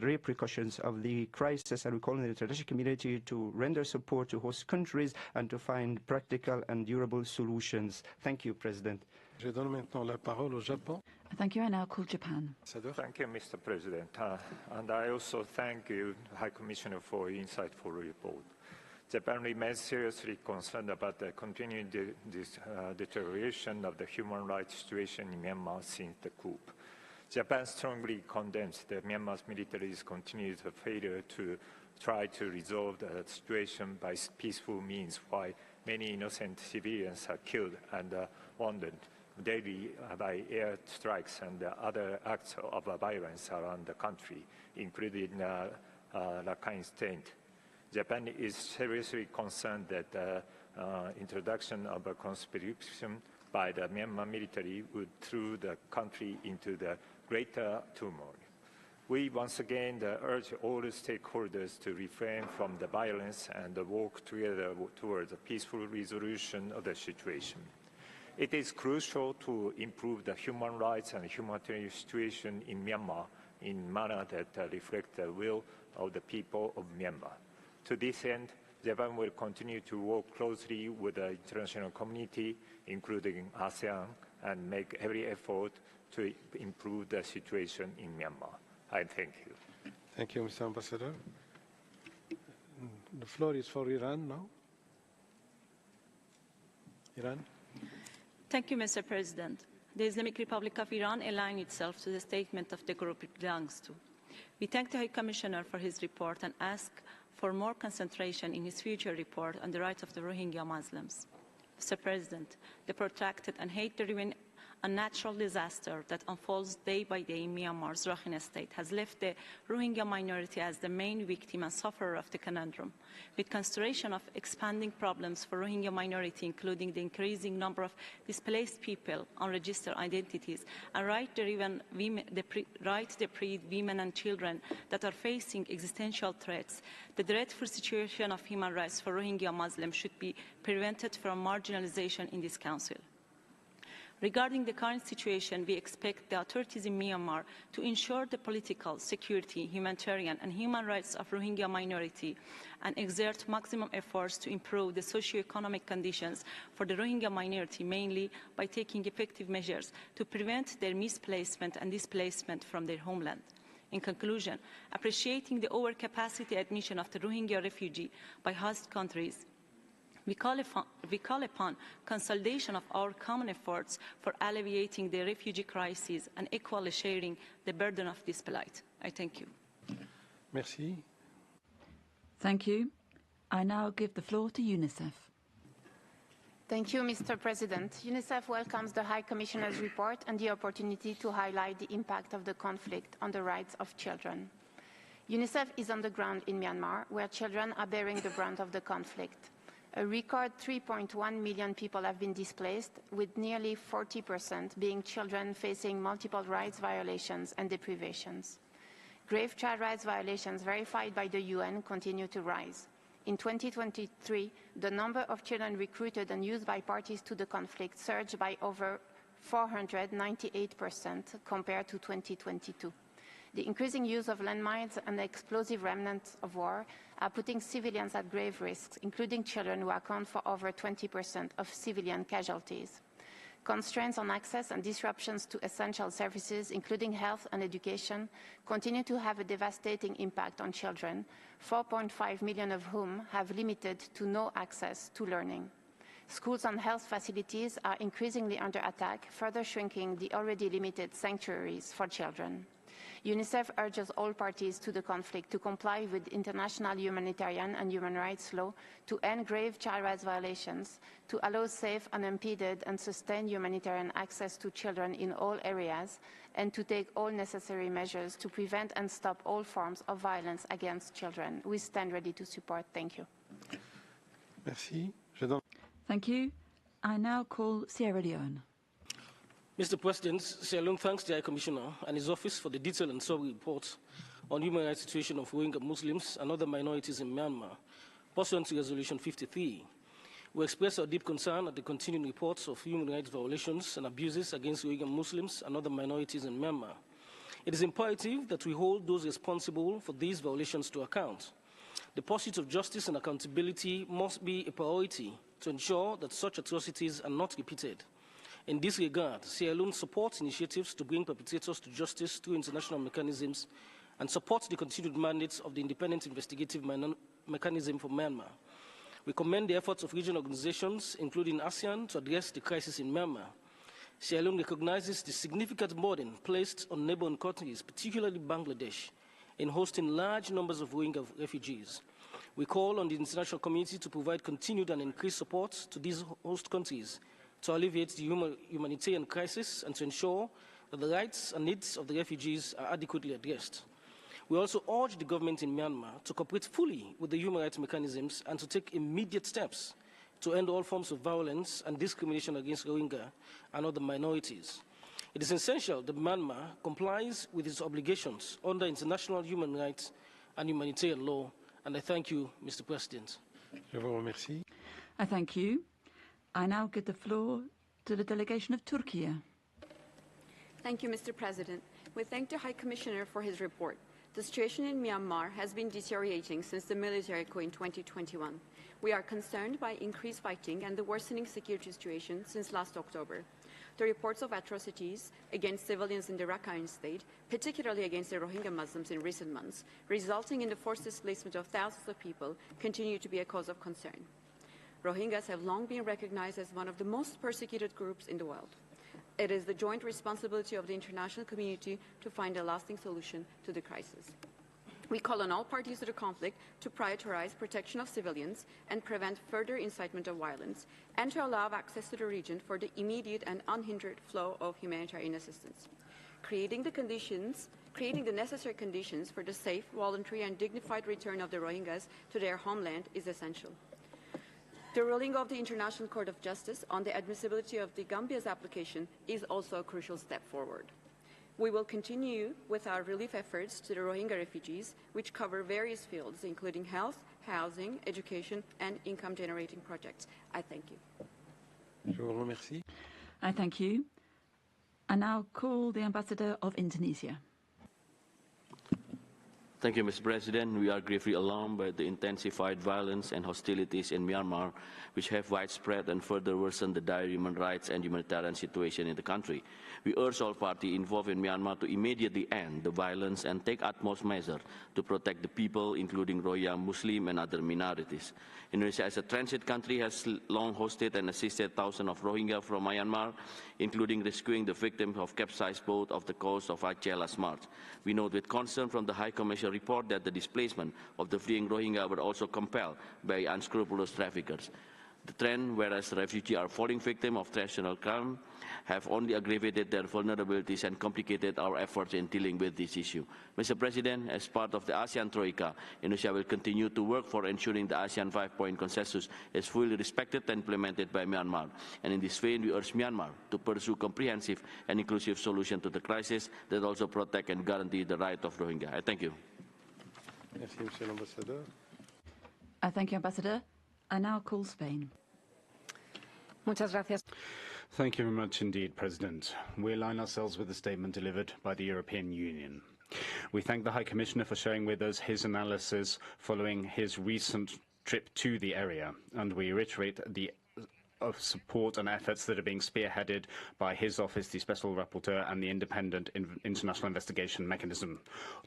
repercussions of the crisis, and we call on the international community to render support to host countries and to find practical and durable solutions. Thank you, President. Je donne maintenant la parole au Japon. Thank you. I now call Japan. Thank you, Mr. President. And I also thank you, High Commissioner, for your insightful report. Japan remains seriously concerned about the continuing deterioration of the human rights situation in Myanmar since the coup. Japan strongly condemns the Myanmar's military's continued failure to try to resolve the situation by peaceful means, while many innocent civilians are killed and wounded daily by air strikes and other acts of violence around the country, including Rakhine State. Japan is seriously concerned that the introduction of a conscription by the Myanmar military would throw the country into the greater turmoil. We once again urge all stakeholders to refrain from the violence and work together towards a peaceful resolution of the situation. It is crucial to improve the human rights and humanitarian situation in Myanmar in a manner that reflects the will of the people of Myanmar. To this end, Japan will continue to work closely with the international community, including ASEAN, and make every effort to improve the situation in Myanmar. I thank you. Thank you, Mr. Ambassador. The floor is for Iran now. Iran. Thank you, Mr. President. The Islamic Republic of Iran aligns itself to the statement of the group it belongs to. We thank the High Commissioner for his report and ask for more concentration in his future report on the rights of the Rohingya Muslims. Mr. President, the protracted and hate-driven unnatural disaster that unfolds day by day in Myanmar's Rakhine State has left the Rohingya minority as the main victim and sufferer of the conundrum. With consideration of expanding problems for Rohingya minority, including the increasing number of displaced people, unregistered identities, and right-deprived women and children that are facing existential threats, the dreadful situation of human rights for Rohingya Muslims should be prevented from marginalization in this Council. Regarding the current situation, we expect the authorities in Myanmar to ensure the political, security, humanitarian, and human rights of Rohingya minority and exert maximum efforts to improve the socio-economic conditions for the Rohingya minority, mainly by taking effective measures to prevent their misplacement and displacement from their homeland. In conclusion, appreciating the overcapacity admission of the Rohingya refugee by host countries, we call upon consolidation of our common efforts for alleviating the refugee crisis and equally sharing the burden of this plight. I thank you. Merci. Thank you. I now give the floor to UNICEF. Thank you, Mr. President. UNICEF welcomes the High Commissioner's report and the opportunity to highlight the impact of the conflict on the rights of children. UNICEF is on the ground in Myanmar, where children are bearing the brunt of the conflict. A record 3.1 million people have been displaced, with nearly 40% being children facing multiple rights violations and deprivations. Grave child rights violations verified by the UN continue to rise. In 2023, the number of children recruited and used by parties to the conflict surged by over 498% compared to 2022. The increasing use of landmines and the explosive remnants of war are putting civilians at grave risks, including children, who account for over 20% of civilian casualties. Constraints on access and disruptions to essential services, including health and education, continue to have a devastating impact on children, 4.5 million of whom have limited to no access to learning. Schools and health facilities are increasingly under attack, further shrinking the already limited sanctuaries for children. UNICEF urges all parties to the conflict to comply with international humanitarian and human rights law, to end grave child rights violations, to allow safe, unimpeded and sustained humanitarian access to children in all areas, and to take all necessary measures to prevent and stop all forms of violence against children. We stand ready to support. Thank you. Merci. Thank you. I now call Sierra Leone. Mr. President, Sierra Leone thanks the High Commissioner and his office for the detailed and thorough report on human rights situation of Rohingya Muslims and other minorities in Myanmar, pursuant to Resolution 53. We express our deep concern at the continuing reports of human rights violations and abuses against Rohingya Muslims and other minorities in Myanmar. It is imperative that we hold those responsible for these violations to account. The pursuit of justice and accountability must be a priority to ensure that such atrocities are not repeated. In this regard, Sierra Leone supports initiatives to bring perpetrators to justice through international mechanisms and supports the continued mandates of the Independent Investigative Mechanism for Myanmar. We commend the efforts of regional organizations, including ASEAN, to address the crisis in Myanmar. Sierra Leone recognizes the significant burden placed on neighboring countries, particularly Bangladesh, in hosting large numbers of Rohingya refugees. We call on the international community to provide continued and increased support to these host countries to alleviate the humanitarian crisis and to ensure that the rights and needs of the refugees are adequately addressed. We also urge the government in Myanmar to cooperate fully with the human rights mechanisms and to take immediate steps to end all forms of violence and discrimination against Rohingya and other minorities. It is essential that Myanmar complies with its obligations under international human rights and humanitarian law. And I thank you, Mr. President. Je vous remercie. I thank you. I now give the floor to the delegation of Turkey. Thank you, Mr. President. We thank the High Commissioner for his report. The situation in Myanmar has been deteriorating since the military coup in 2021. We are concerned by increased fighting and the worsening security situation since last October. The reports of atrocities against civilians in the Rakhine State, particularly against the Rohingya Muslims in recent months, resulting in the forced displacement of thousands of people, continue to be a cause of concern. Rohingyas have long been recognized as one of the most persecuted groups in the world. It is the joint responsibility of the international community to find a lasting solution to the crisis. We call on all parties to the conflict to prioritize protection of civilians and prevent further incitement of violence, and to allow access to the region for the immediate and unhindered flow of humanitarian assistance. Creating the necessary conditions for the safe, voluntary, and dignified return of the Rohingyas to their homeland is essential. The ruling of the International Court of Justice on the admissibility of the Gambia's application is also a crucial step forward. We will continue with our relief efforts to the Rohingya refugees, which cover various fields, including health, housing, education, and income-generating projects. I thank you. Je vous remercie. I thank you. I now call the Ambassador of Indonesia. Thank you, Mr. President. We are gravely alarmed by the intensified violence and hostilities in Myanmar, which have widespread and further worsened the dire human rights and humanitarian situation in the country. We urge all parties involved in Myanmar to immediately end the violence and take utmost measures to protect the people, including Rohingya, Muslim, and other minorities. Indonesia, as a transit country, has long hosted and assisted thousands of Rohingya from Myanmar, including rescuing the victims of capsized boat off the coast of Aceh last March. We note with concern from the High Commissioner report that the displacement of the fleeing Rohingya were also compelled by unscrupulous traffickers. The trend, whereas refugees are falling victim of national crime, have only aggravated their vulnerabilities and complicated our efforts in dealing with this issue. Mr. President, as part of the ASEAN Troika, Indonesia will continue to work for ensuring the ASEAN 5-point consensus is fully respected and implemented by Myanmar. And in this vein, we urge Myanmar to pursue comprehensive and inclusive solution to the crisis that also protect and guarantee the right of Rohingya. I thank you. Merci, Monsieur l'Ambassadeur. I thank you, Ambassador. I now call Spain. Muchas gracias. Thank you very much indeed, President. We align ourselves with the statement delivered by the European Union. We thank the High Commissioner for sharing with us his analysis following his recent trip to the area, and we reiterate the of support and efforts that are being spearheaded by his office, the Special Rapporteur, and the Independent International Investigation Mechanism,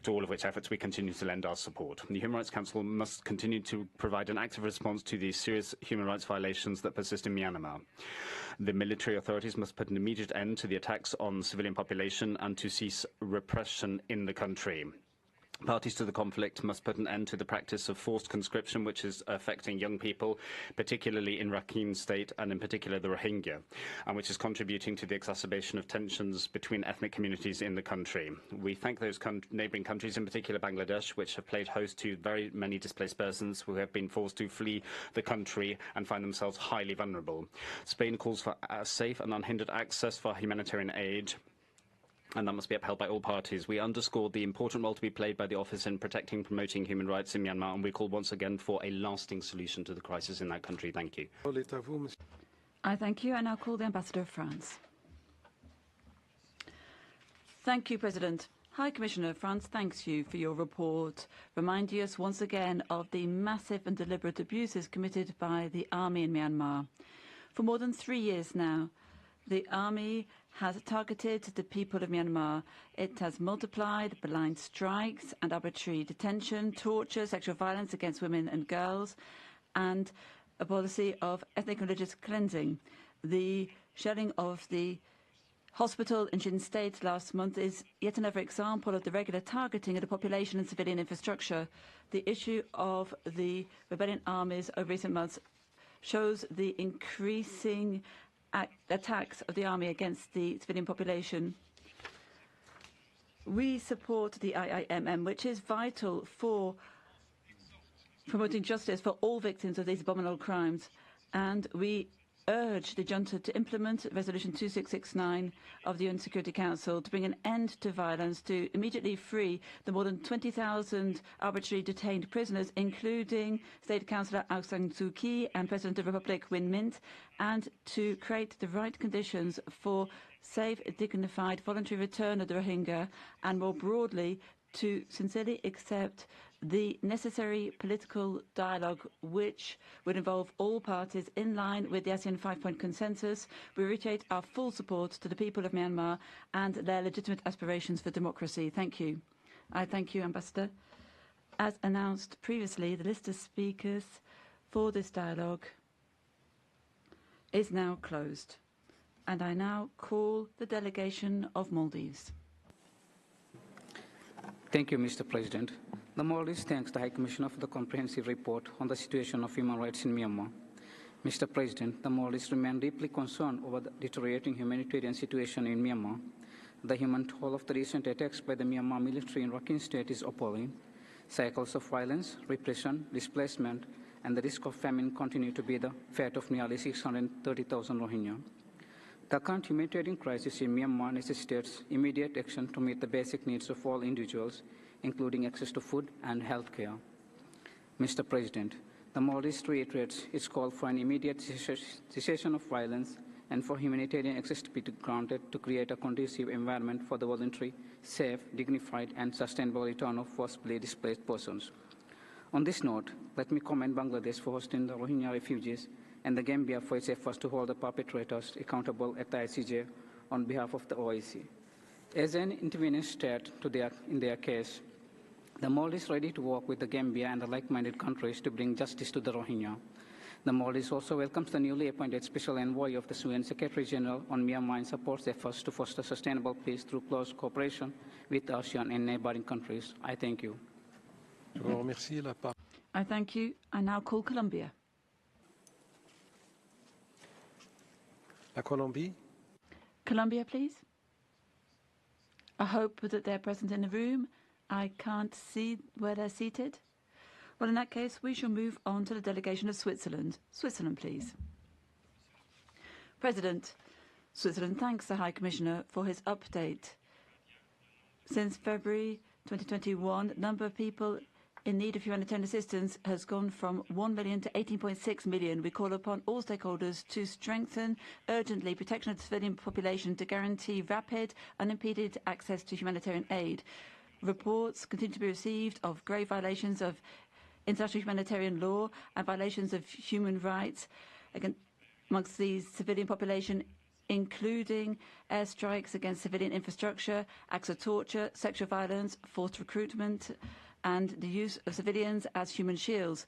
to all of which efforts we continue to lend our support. The Human Rights Council must continue to provide an active response to the serious human rights violations that persist in Myanmar. The military authorities must put an immediate end to the attacks on the civilian population and to cease repression in the country. Parties to the conflict must put an end to the practice of forced conscription, which is affecting young people, particularly in Rakhine State and in particular the Rohingya, and which is contributing to the exacerbation of tensions between ethnic communities in the country. We thank those neighbouring countries, in particular Bangladesh, which have played host to very many displaced persons who have been forced to flee the country and find themselves highly vulnerable. Spain calls for safe and unhindered access for humanitarian aid, and that must be upheld by all parties. We underscore the important role to be played by the Office in protecting and promoting human rights in Myanmar, and we call once again for a lasting solution to the crisis in that country. Thank you. I thank you. I now call the Ambassador of France. Thank you, President. High Commissioner, France thanks you for your report, reminding us once again of the massive and deliberate abuses committed by the army in Myanmar. For more than 3 years now, the army has targeted the people of Myanmar. It has multiplied blind strikes and arbitrary detention, torture, sexual violence against women and girls, and a policy of ethnic and religious cleansing. The shelling of the hospital in Chin State last month is yet another example of the regular targeting of the population and civilian infrastructure. The issue of the rebellion armies over recent months shows the increasing attacks of the army against the civilian population. We support the IIMM, which is vital for promoting justice for all victims of these abominable crimes, and we urge the junta to implement Resolution 2669 of the UN Security Council to bring an end to violence, to immediately free the more than 20,000 arbitrarily detained prisoners, including State Councillor Aung San Suu Kyi and President of the Republic Win Mint, and to create the right conditions for safe, dignified, voluntary return of the Rohingya, and more broadly, to sincerely accept the necessary political dialogue which would involve all parties in line with the ASEAN 5-point consensus. We reiterate our full support to the people of Myanmar and their legitimate aspirations for democracy. Thank you. I thank you, Ambassador. As announced previously, the list of speakers for this dialogue is now closed. And I now call the delegation of Maldives. Thank you, Mr. President. The Maldives thanks the High Commissioner for the comprehensive report on the situation of human rights in Myanmar. Mr. President, the Maldives remain deeply concerned over the deteriorating humanitarian situation in Myanmar. The human toll of the recent attacks by the Myanmar military in Rakhine State is appalling. Cycles of violence, repression, displacement, and the risk of famine continue to be the fate of nearly 630,000 Rohingya. The current humanitarian crisis in Myanmar necessitates immediate action to meet the basic needs of all individuals, including access to food and health care. Mr. President, the Maldives reiterates its call for an immediate cessation of violence and for humanitarian access to be granted to create a conducive environment for the voluntary, safe, dignified, and sustainable return of forcibly displaced persons. On this note, let me commend Bangladesh for hosting the Rohingya refugees and the Gambia for its efforts to hold the perpetrators accountable at the ICJ on behalf of the OIC. As an intervening state in their case, the Maldives is ready to work with the Gambia and the like-minded countries to bring justice to the Rohingya. The Maldives also welcomes the newly appointed Special Envoy of the UN Secretary General on Myanmar and supports efforts to foster sustainable peace through close cooperation with ASEAN and neighboring countries. I thank you. I thank you. I now call Colombia. La Colombie. Colombia, please. I hope that they're present in the room. I can't see where they're seated. Well, in that case, we shall move on to the delegation of Switzerland. Switzerland, please. President, Switzerland thanks the High Commissioner for his update. Since February 2021, the number of people in need of humanitarian assistance has gone from 1 million to 18.6 million. We call upon all stakeholders to strengthen urgently protection of the civilian population to guarantee rapid, unimpeded access to humanitarian aid. Reports continue to be received of grave violations of international humanitarian law and violations of human rights amongst the civilian population, including airstrikes against civilian infrastructure, acts of torture, sexual violence, forced recruitment, and the use of civilians as human shields.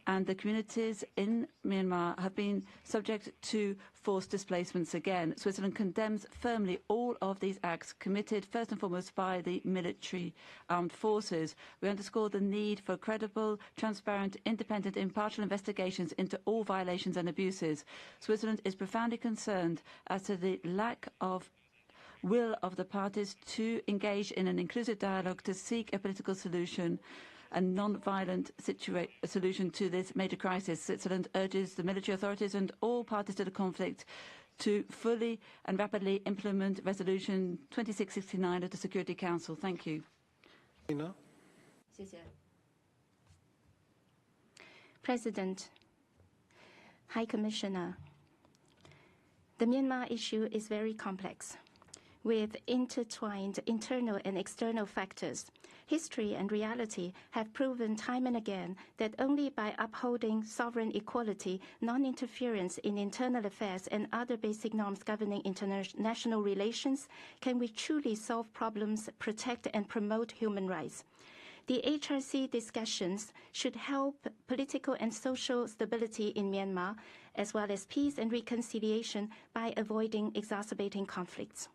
and the communities in Myanmar have been subject to forced displacements again. Switzerland condemns firmly all of these acts committed first and foremost by the military armed forces. We underscore the need for credible, transparent, independent, impartial investigations into all violations and abuses. Switzerland is profoundly concerned as to the lack of will of the parties to engage in an inclusive dialogue to seek a political solution, a non-violent solution to this major crisis. Switzerland urges the military authorities and all parties to the conflict to fully and rapidly implement Resolution 2669 of the Security Council. Thank you. President, High Commissioner, the Myanmar issue is very complex, with intertwined internal and external factors. History and reality have proven time and again that only by upholding sovereign equality, non-interference in internal affairs, and other basic norms governing international relations can we truly solve problems, protect and promote human rights. The HRC discussions should help political and social stability in Myanmar, as well as peace and reconciliation by avoiding exacerbating conflicts.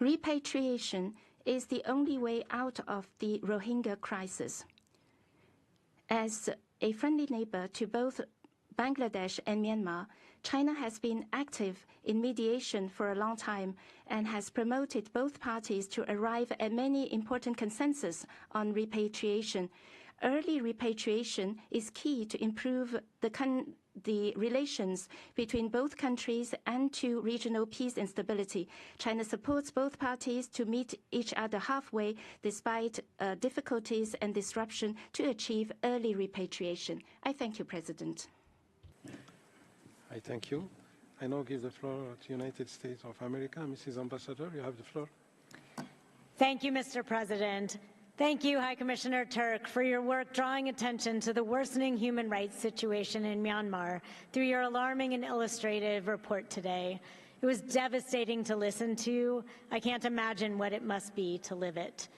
Repatriation is the only way out of the Rohingya crisis. As a friendly neighbor to both Bangladesh and Myanmar, China has been active in mediation for a long time and has promoted both parties to arrive at many important consensus on repatriation. Early repatriation is key to improve the relations between both countries and to regional peace and stability. China supports both parties to meet each other halfway despite difficulties and disruption to achieve early repatriation. I thank you, President. I thank you. I now give the floor to the United States of America. Mrs. Ambassador, you have the floor. Thank you, Mr. President. Thank you, High Commissioner Türk, for your work drawing attention to the worsening human rights situation in Myanmar through your alarming and illustrative report today. It was devastating to listen to. I can't imagine what it must be to live it.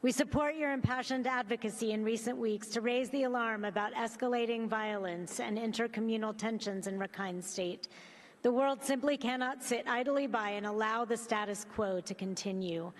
We support your impassioned advocacy in recent weeks to raise the alarm about escalating violence and intercommunal tensions in Rakhine State. The world simply cannot sit idly by and allow the status quo to continue.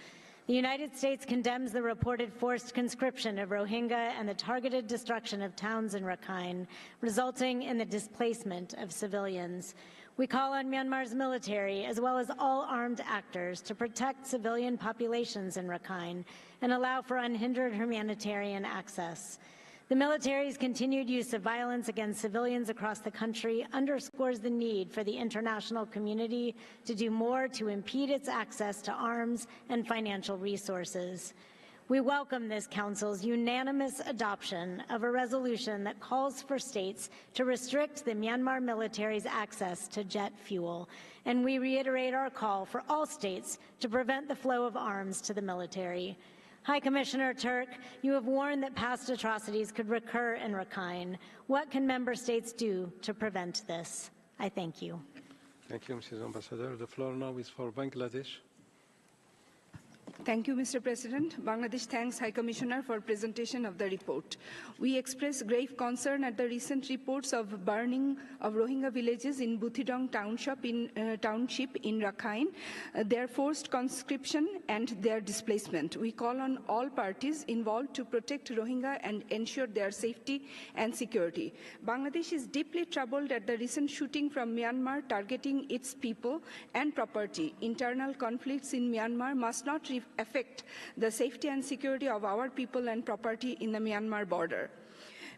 The United States condemns the reported forced conscription of Rohingya and the targeted destruction of towns in Rakhine, resulting in the displacement of civilians. We call on Myanmar's military, as well as all armed actors, to protect civilian populations in Rakhine and allow for unhindered humanitarian access. The military's continued use of violence against civilians across the country underscores the need for the international community to do more to impede its access to arms and financial resources. We welcome this Council's unanimous adoption of a resolution that calls for states to restrict the Myanmar military's access to jet fuel, and we reiterate our call for all states to prevent the flow of arms to the military. High Commissioner Türk, you have warned that past atrocities could recur in Rakhine. What can member states do to prevent this? I thank you. Thank you, Mrs. Ambassador. The floor now is for Bangladesh. Thank you, Mr. President. Bangladesh thanks High Commissioner for presentation of the report. We express grave concern at the recent reports of burning of Rohingya villages in Butidong township in Rakhine, their forced conscription and their displacement. We call on all parties involved to protect Rohingya and ensure their safety and security. Bangladesh is deeply troubled at the recent shooting from Myanmar targeting its people and property. Internal conflicts in Myanmar must not affect the safety and security of our people and property in the Myanmar border.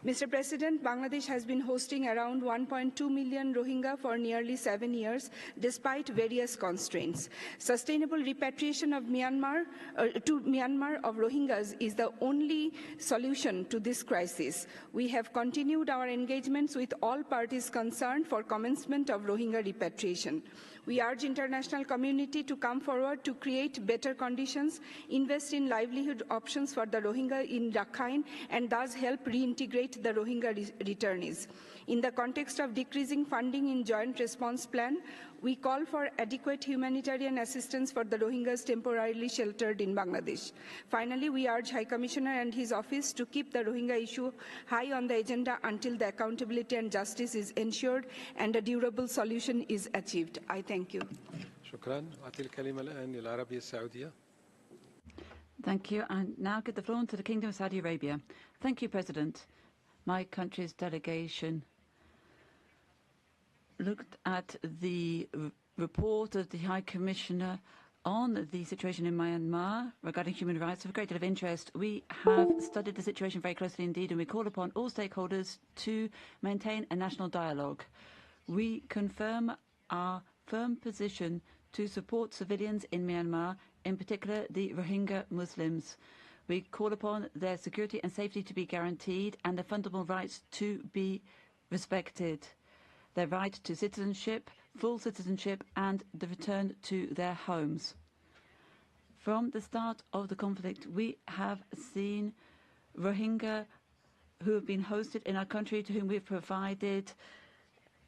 Mr. President, Bangladesh has been hosting around 1.2 million Rohingya for nearly 7 years, despite various constraints. Sustainable repatriation of Myanmar of Rohingyas is the only solution to this crisis. We have continued our engagements with all parties concerned for commencement of Rohingya repatriation. We urge international community to come forward to create better conditions, invest in livelihood options for the Rohingya in Rakhine, and thus help reintegrate the Rohingya returnees. In the context of decreasing funding in Joint Response Plan, we call for adequate humanitarian assistance for the Rohingyas temporarily sheltered in Bangladesh. Finally, we urge High Commissioner and his office to keep the Rohingya issue high on the agenda until the accountability and justice is ensured and a durable solution is achieved. I thank you. شكرا. أعطي الكلمة الآن للعربية السعودية. Thank you. And now give the floor to the Kingdom of Saudi Arabia. Thank you, President. My country's delegation looked at the report of the High Commissioner on the situation in Myanmar regarding human rights with a great deal of interest. We have studied the situation very closely indeed, and we call upon all stakeholders to maintain a national dialogue. We confirm our firm position to support civilians in Myanmar, in particular the Rohingya Muslims. We call upon their security and safety to be guaranteed and their fundamental rights to be respected. Their right to citizenship, full citizenship, and the return to their homes. From the start of the conflict, we have seen Rohingya who have been hosted in our country, to whom we have provided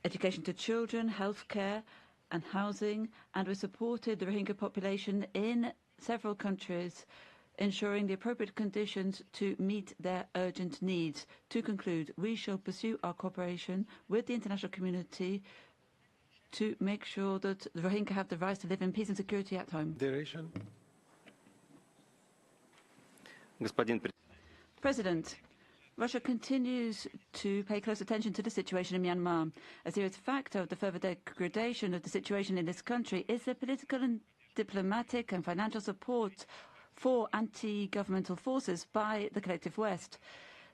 education to children, health care and housing, and we supported the Rohingya population in several countries, ensuring the appropriate conditions to meet their urgent needs. To conclude, we shall pursue our cooperation with the international community to make sure that the Rohingya have the right to live in peace and security at home. President, Russia continues to pay close attention to the situation in Myanmar. A serious factor of the further degradation of the situation in this country is the political and diplomatic and financial support for anti-governmental forces by the collective West.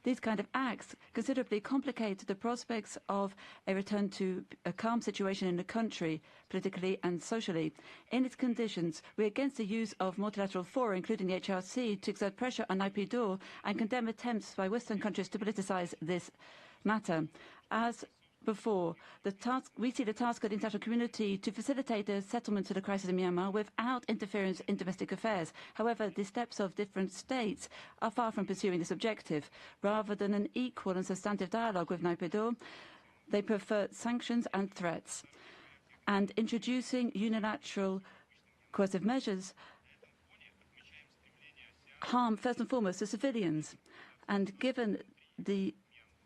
These kind of acts considerably complicate the prospects of a return to a calm situation in the country, politically and socially. In its conditions, we are against the use of multilateral fora, including the HRC, to exert pressure on Naypyidaw and condemn attempts by Western countries to politicize this matter. As before, we see the task of the international community to facilitate the settlement of the crisis in Myanmar without interference in domestic affairs. However, the steps of different states are far from pursuing this objective. Rather than an equal and substantive dialogue with Naypyidaw, they prefer sanctions and threats. And introducing unilateral coercive measures harm, first and foremost, the civilians. And given the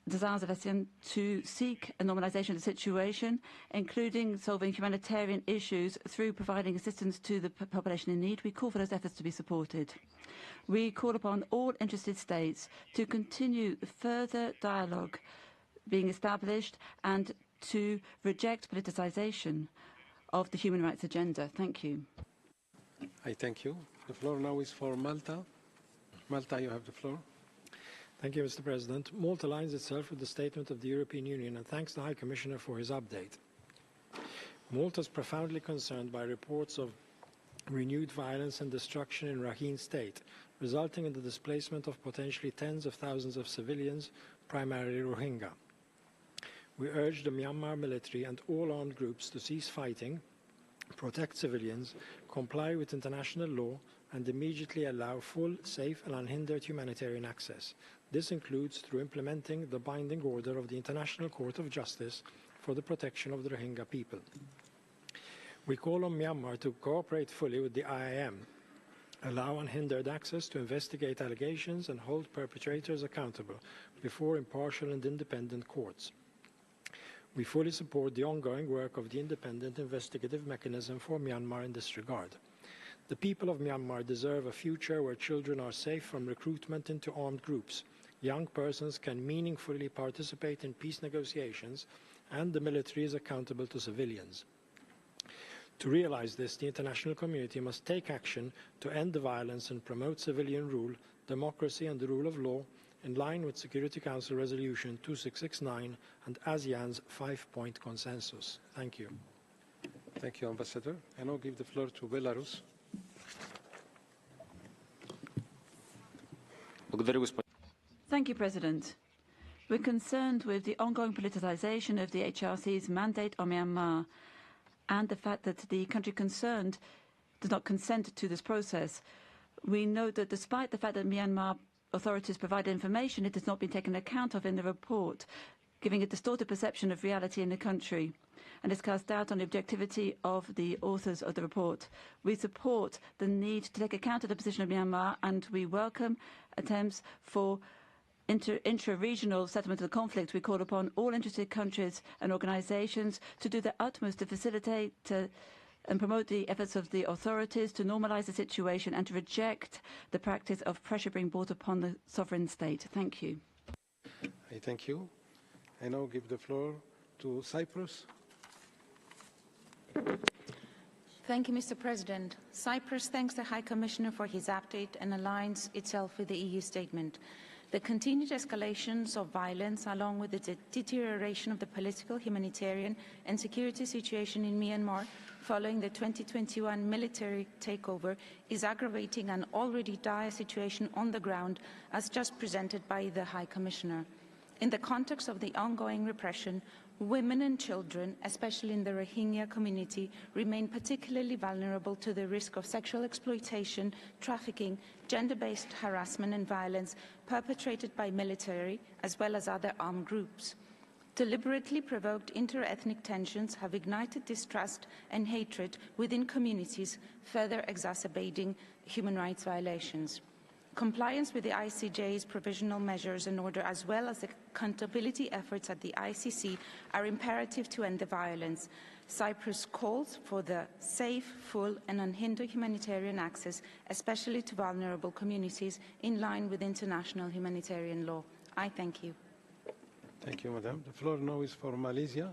desires of ASEAN to seek a normalization of the situation, including solving humanitarian issues through providing assistance to the population in need, we call for those efforts to be supported. We call upon all interested states to continue further dialogue being established and to reject politicization of the human rights agenda. Thank you. I thank you. The floor now is for Malta. Malta, you have the floor. Thank you, Mr. President. Malta aligns itself with the statement of the European Union and thanks the High Commissioner for his update. Malta is profoundly concerned by reports of renewed violence and destruction in Rakhine State, resulting in the displacement of potentially tens of thousands of civilians, primarily Rohingya. We urge the Myanmar military and all armed groups to cease fighting, protect civilians, comply with international law, and immediately allow full, safe and unhindered humanitarian access. This includes through implementing the binding order of the International Court of Justice for the protection of the Rohingya people. We call on Myanmar to cooperate fully with the IIM, allow unhindered access to investigate allegations and hold perpetrators accountable before impartial and independent courts. We fully support the ongoing work of the Independent Investigative Mechanism for Myanmar in this regard. The people of Myanmar deserve a future where children are safe from recruitment into armed groups, young persons can meaningfully participate in peace negotiations, and the military is accountable to civilians. To realize this, the international community must take action to end the violence and promote civilian rule, democracy and the rule of law in line with Security Council Resolution 2669 and ASEAN's 5-point consensus. Thank you. Thank you, Ambassador. I now give the floor to Belarus. Thank you, President. We're concerned with the ongoing politicization of the HRC's mandate on Myanmar and the fact that the country concerned does not consent to this process. We note that despite the fact that Myanmar authorities provide information, it has not been taken account of in the report. giving a distorted perception of reality in the country, and has cast doubt on the objectivity of the authors of the report. We support the need to take account of the position of Myanmar, and we welcome attempts for intra-regional settlement of the conflict. We call upon all interested countries and organizations to do their utmost to facilitate and promote the efforts of the authorities to normalize the situation and to reject the practice of pressure being brought upon the sovereign state. Thank you. I thank you. I now give the floor to Cyprus. Thank you, Mr. President. Cyprus thanks the High Commissioner for his update and aligns itself with the EU statement. The continued escalations of violence, along with the deterioration of the political, humanitarian and security situation in Myanmar following the 2021 military takeover, is aggravating an already dire situation on the ground, as just presented by the High Commissioner. In the context of the ongoing repression, women and children, especially in the Rohingya community, remain particularly vulnerable to the risk of sexual exploitation, trafficking, gender-based harassment and violence perpetrated by military as well as other armed groups. Deliberately provoked inter-ethnic tensions have ignited distrust and hatred within communities, further exacerbating human rights violations. Compliance with the ICJ's provisional measures and order, as well as the accountability efforts at the ICC, are imperative to end the violence. Cyprus calls for the safe, full and unhindered humanitarian access, especially to vulnerable communities, in line with international humanitarian law. I thank you. Thank you, Madam. The floor now is for Malaysia.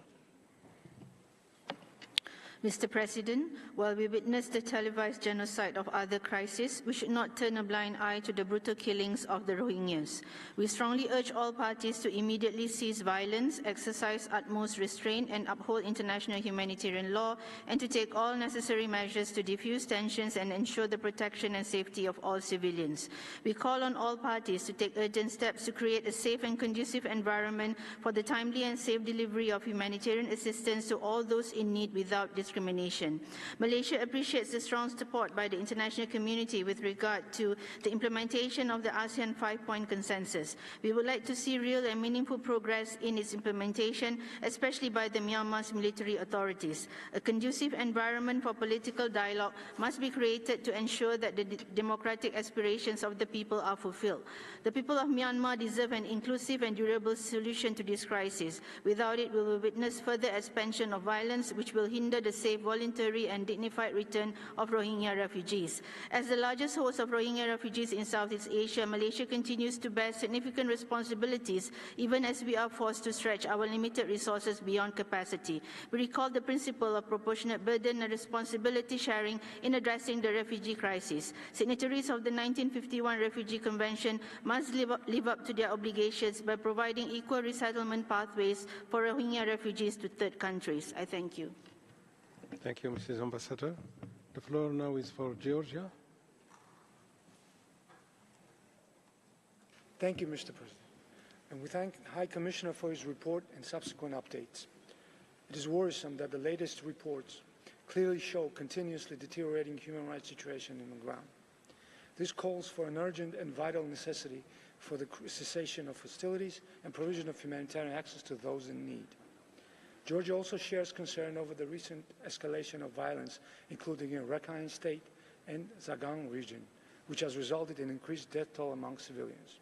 Mr. President, while we witness the televised genocide of other crises, we should not turn a blind eye to the brutal killings of the Rohingyas. We strongly urge all parties to immediately cease violence, exercise utmost restraint and uphold international humanitarian law, and to take all necessary measures to defuse tensions and ensure the protection and safety of all civilians. We call on all parties to take urgent steps to create a safe and conducive environment for the timely and safe delivery of humanitarian assistance to all those in need without discrimination. Malaysia appreciates the strong support by the international community with regard to the implementation of the ASEAN 5-point consensus. We would like to see real and meaningful progress in its implementation, especially by the Myanmar's military authorities. A conducive environment for political dialogue must be created to ensure that the democratic aspirations of the people are fulfilled. The people of Myanmar deserve an inclusive and durable solution to this crisis. Without it, we will witness further expansion of violence, which will hinder the safe, voluntary and dignified return of Rohingya refugees. As the largest host of Rohingya refugees in Southeast Asia, Malaysia continues to bear significant responsibilities, even as we are forced to stretch our limited resources beyond capacity. We recall the principle of proportionate burden and responsibility sharing in addressing the refugee crisis. Signatories of the 1951 Refugee Convention must live up to their obligations by providing equal resettlement pathways for Rohingya refugees to third countries. I thank you. Thank you, Mrs. Ambassador. The floor now is for Georgia. Thank you, Mr. President. And we thank the High Commissioner for his report and subsequent updates. It is worrisome that the latest reports clearly show continuously deteriorating human rights situation on the ground. This calls for an urgent and vital necessity for the cessation of hostilities and provision of humanitarian access to those in need. Georgia also shares concern over the recent escalation of violence, including in Rakhine State and Zagang region, which has resulted in increased death toll among civilians.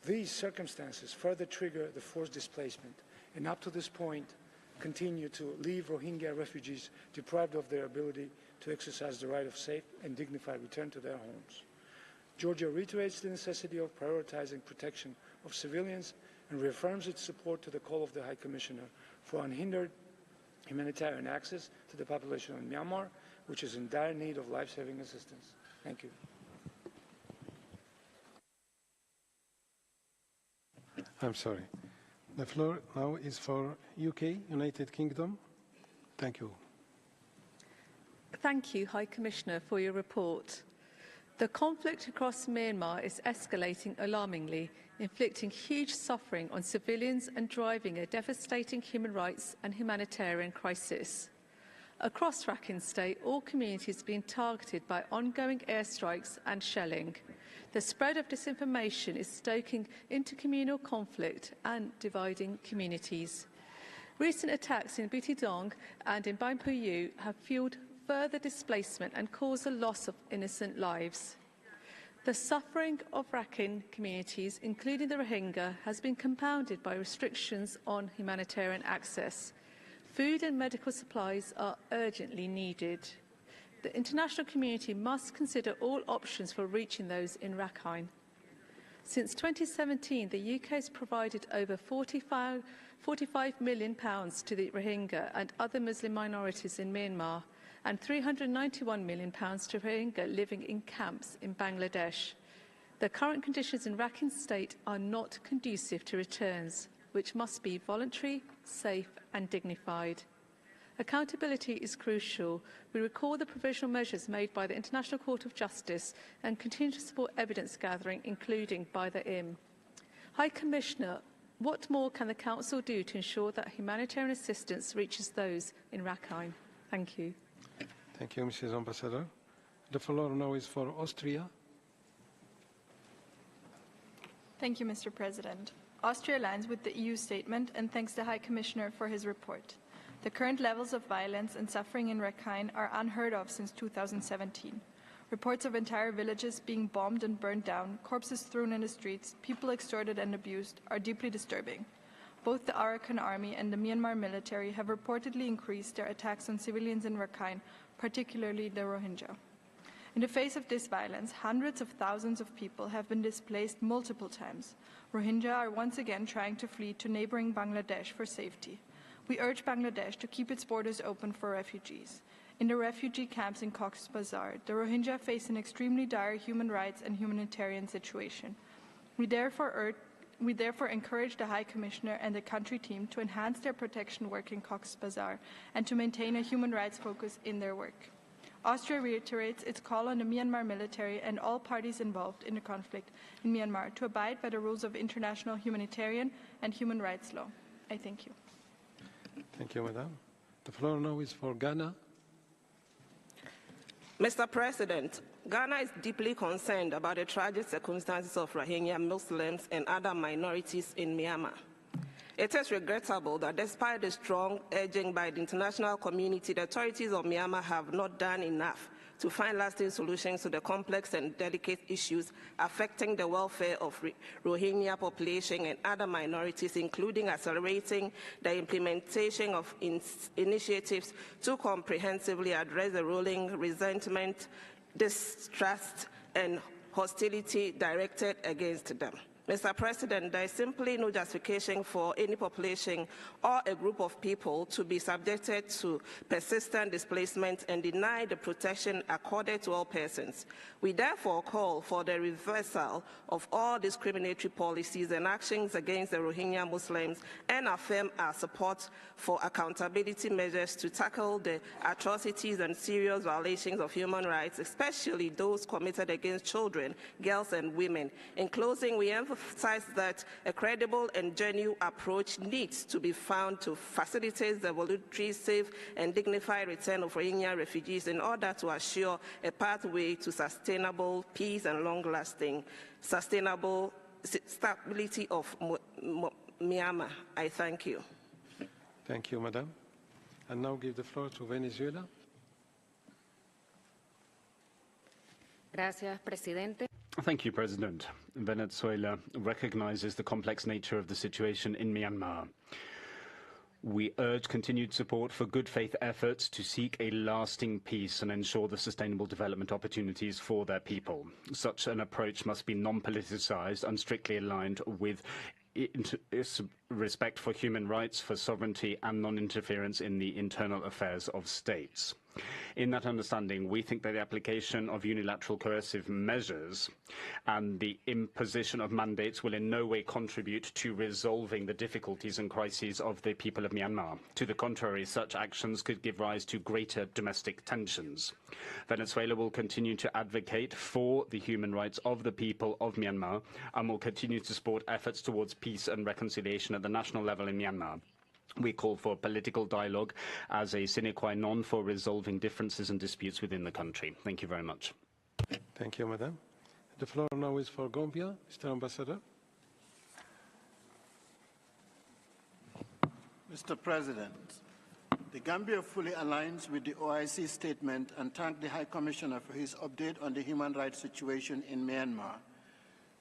These circumstances further trigger the forced displacement, and up to this point, continue to leave Rohingya refugees deprived of their ability to exercise the right of safe and dignified return to their homes. Georgia reiterates the necessity of prioritizing protection of civilians and reaffirms its support to the call of the High Commissioner for unhindered humanitarian access to the population of Myanmar, which is in dire need of life-saving assistance. Thank you. I'm sorry. The floor now is for UK, United Kingdom. Thank you. Thank you, High Commissioner, for your report. The conflict across Myanmar is escalating alarmingly, inflicting huge suffering on civilians and driving a devastating human rights and humanitarian crisis. Across Rakhine State, all communities are being targeted by ongoing airstrikes and shelling. The spread of disinformation is stoking intercommunal conflict and dividing communities. Recent attacks in Butidong and in Ban Puyu have fueled further displacement and caused the loss of innocent lives. The suffering of Rakhine communities, including the Rohingya, has been compounded by restrictions on humanitarian access. Food and medical supplies are urgently needed. The international community must consider all options for reaching those in Rakhine. Since 2017, the UK has provided over £45 million to the Rohingya and other Muslim minorities in Myanmar, and £391 million to Rohingya living in camps in Bangladesh. The current conditions in Rakhine State are not conducive to returns, which must be voluntary, safe and dignified. Accountability is crucial. We recall the provisional measures made by the International Court of Justice and continue to support evidence gathering, including by the IM. High Commissioner, what more can the Council do to ensure that humanitarian assistance reaches those in Rakhine? Thank you. Thank you, Mrs. Ambassador. The floor now is for Austria. Thank you, Mr. President. Austria aligns with the EU statement and thanks the High Commissioner for his report. The current levels of violence and suffering in Rakhine are unheard of since 2017. Reports of entire villages being bombed and burned down, corpses thrown in the streets, people extorted and abused are deeply disturbing. Both the Arakan army and the Myanmar military have reportedly increased their attacks on civilians in Rakhine, particularly the Rohingya. In the face of this violence, hundreds of thousands of people have been displaced multiple times. Rohingya are once again trying to flee to neighboring Bangladesh for safety. We urge Bangladesh to keep its borders open for refugees. In the refugee camps in Cox's Bazar, the Rohingya face an extremely dire human rights and humanitarian situation. We therefore encourage the High Commissioner and the country team to enhance their protection work in Cox's Bazar and to maintain a human rights focus in their work. Austria reiterates its call on the Myanmar military and all parties involved in the conflict in Myanmar to abide by the rules of international humanitarian and human rights law. I thank you. Thank you, Madam. The floor now is for Ghana. Mr. President, Ghana is deeply concerned about the tragic circumstances of Rohingya Muslims and other minorities in Myanmar. It is regrettable that despite the strong urging by the international community, the authorities of Myanmar have not done enough to find lasting solutions to the complex and delicate issues affecting the welfare of Rohingya population and other minorities, including accelerating the implementation of initiatives to comprehensively address the rolling resentment, distrust, and hostility directed against them. Mr. President, there is simply no justification for any population or a group of people to be subjected to persistent displacement and denied the protection accorded to all persons. We therefore call for the reversal of all discriminatory policies and actions against the Rohingya Muslims and affirm our support for accountability measures to tackle the atrocities and serious violations of human rights, especially those committed against children, girls, and women. In closing, we emphasize that a credible and genuine approach needs to be found to facilitate the voluntary, safe, and dignified return of Rohingya refugees in order to assure a pathway to sustainable peace and long-lasting sustainable stability of Myanmar. I thank you. Thank you, Madam. And now give the floor to Venezuela. Gracias, Presidente. Thank you, President. Venezuela recognizes the complex nature of the situation in Myanmar. We urge continued support for good faith efforts to seek a lasting peace and ensure the sustainable development opportunities for their people. Such an approach must be non-politicized and strictly aligned with respect for human rights, for sovereignty, and non-interference in the internal affairs of states. In that understanding, we think that the application of unilateral coercive measures and the imposition of mandates will in no way contribute to resolving the difficulties and crises of the people of Myanmar. To the contrary, such actions could give rise to greater domestic tensions. Venezuela will continue to advocate for the human rights of the people of Myanmar and will continue to support efforts towards peace and reconciliation at the national level in Myanmar. We call for political dialogue as a sine qua non for resolving differences and disputes within the country. Thank you very much. Thank you, Madam. The floor now is for Gambia. Mr. Ambassador. Mr. President, the Gambia fully aligns with the OIC statement and thank the High Commissioner for his update on the human rights situation in Myanmar.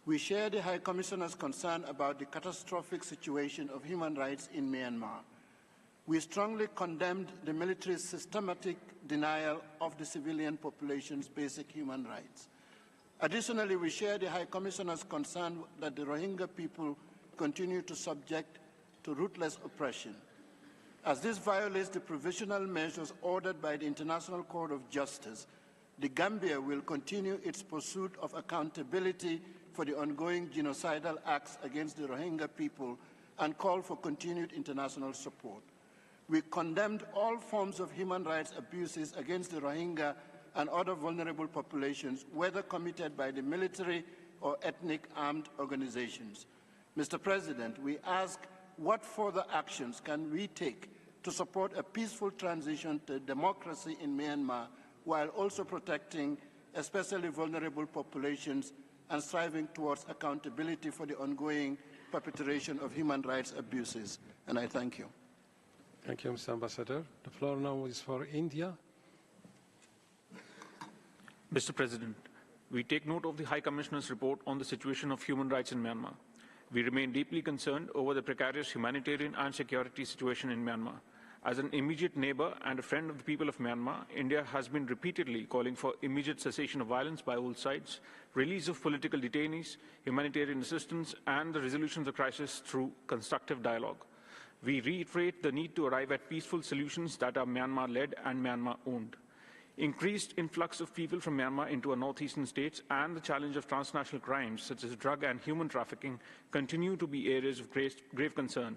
We share the High Commissioner's concern about the catastrophic situation of human rights in Myanmar. We strongly condemned the military's systematic denial of the civilian population's basic human rights. Additionally, we share the High Commissioner's concern that the Rohingya people continue to subject to ruthless oppression. As this violates the provisional measures ordered by the International Court of Justice, the Gambia will continue its pursuit of accountability for the ongoing genocidal acts against the Rohingya people and call for continued international support. We condemned all forms of human rights abuses against the Rohingya and other vulnerable populations, whether committed by the military or ethnic armed organizations. Mr. President, we ask what further actions can we take to support a peaceful transition to democracy in Myanmar while also protecting especially vulnerable populations and striving towards accountability for the ongoing perpetration of human rights abuses? And I thank you. Thank you, Mr. Ambassador. The floor now is for India. Mr. President, we take note of the High Commissioner's report on the situation of human rights in Myanmar. We remain deeply concerned over the precarious humanitarian and security situation in Myanmar. As an immediate neighbor and a friend of the people of Myanmar, India has been repeatedly calling for immediate cessation of violence by all sides, release of political detainees, humanitarian assistance, and the resolution of the crisis through constructive dialogue. We reiterate the need to arrive at peaceful solutions that are Myanmar-led and Myanmar-owned. Increased influx of people from Myanmar into our northeastern states and the challenge of transnational crimes such as drug and human trafficking continue to be areas of grave concern.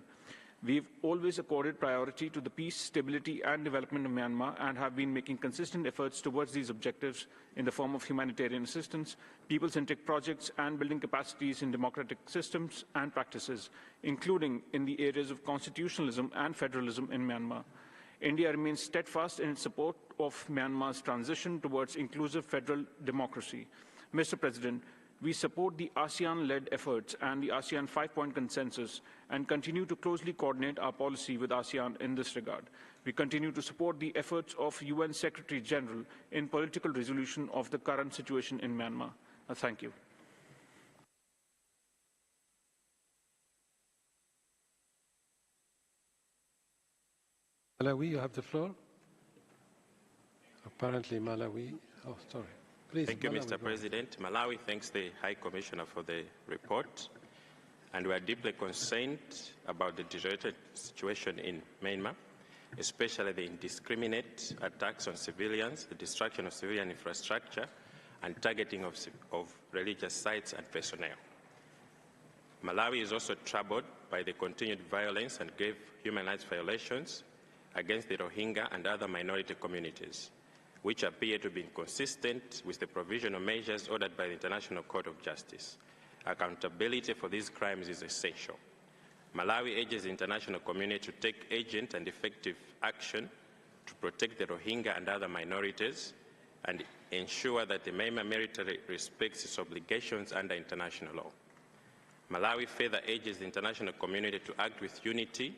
We've always accorded priority to the peace, stability and development of Myanmar and have been making consistent efforts towards these objectives in the form of humanitarian assistance, people-centric projects and building capacities in democratic systems and practices, including in the areas of constitutionalism and federalism in Myanmar. India remains steadfast in its support of Myanmar's transition towards inclusive federal democracy. Mr. President, we support the ASEAN-led efforts and the ASEAN 5-point consensus and continue to closely coordinate our policy with ASEAN in this regard. We continue to support the efforts of UN Secretary General in political resolution of the current situation in Myanmar. Thank you. Malawi, you have the floor. Apparently Malawi, oh sorry. Please, Thank you, Malawi, Mr. President. Malawi thanks the High Commissioner for the report, and we are deeply concerned about the deteriorated situation in Myanmar, especially the indiscriminate attacks on civilians, the destruction of civilian infrastructure, and targeting of religious sites and personnel. Malawi is also troubled by the continued violence and grave human rights violations against the Rohingya and other minority communities, which appear to be inconsistent with the provisional measures ordered by the International Court of Justice. Accountability for these crimes is essential. Malawi urges the international community to take urgent and effective action to protect the Rohingya and other minorities and ensure that the Myanmar military respects its obligations under international law. Malawi further urges the international community to act with unity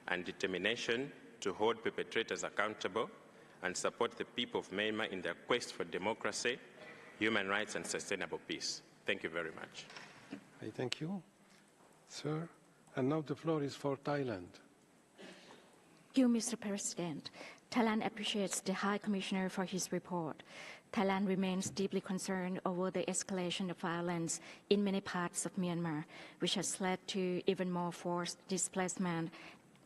and determination to hold perpetrators accountable and support the people of Myanmar in their quest for democracy, human rights, and sustainable peace. Thank you very much. I thank you, sir. And now the floor is for Thailand. Thank you, Mr. President. Thailand appreciates the High Commissioner for his report. Thailand remains deeply concerned over the escalation of violence in many parts of Myanmar, which has led to even more forced displacement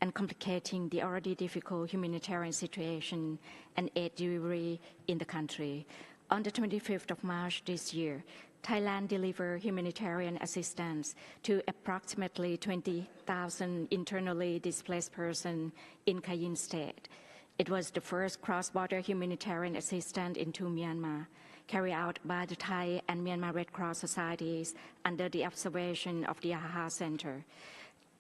and complicating the already difficult humanitarian situation and aid delivery in the country. On the 25th of March this year, Thailand delivered humanitarian assistance to approximately 20,000 internally displaced persons in Kayin State. It was the first cross-border humanitarian assistance into Myanmar, carried out by the Thai and Myanmar Red Cross societies under the observation of the AHA Center.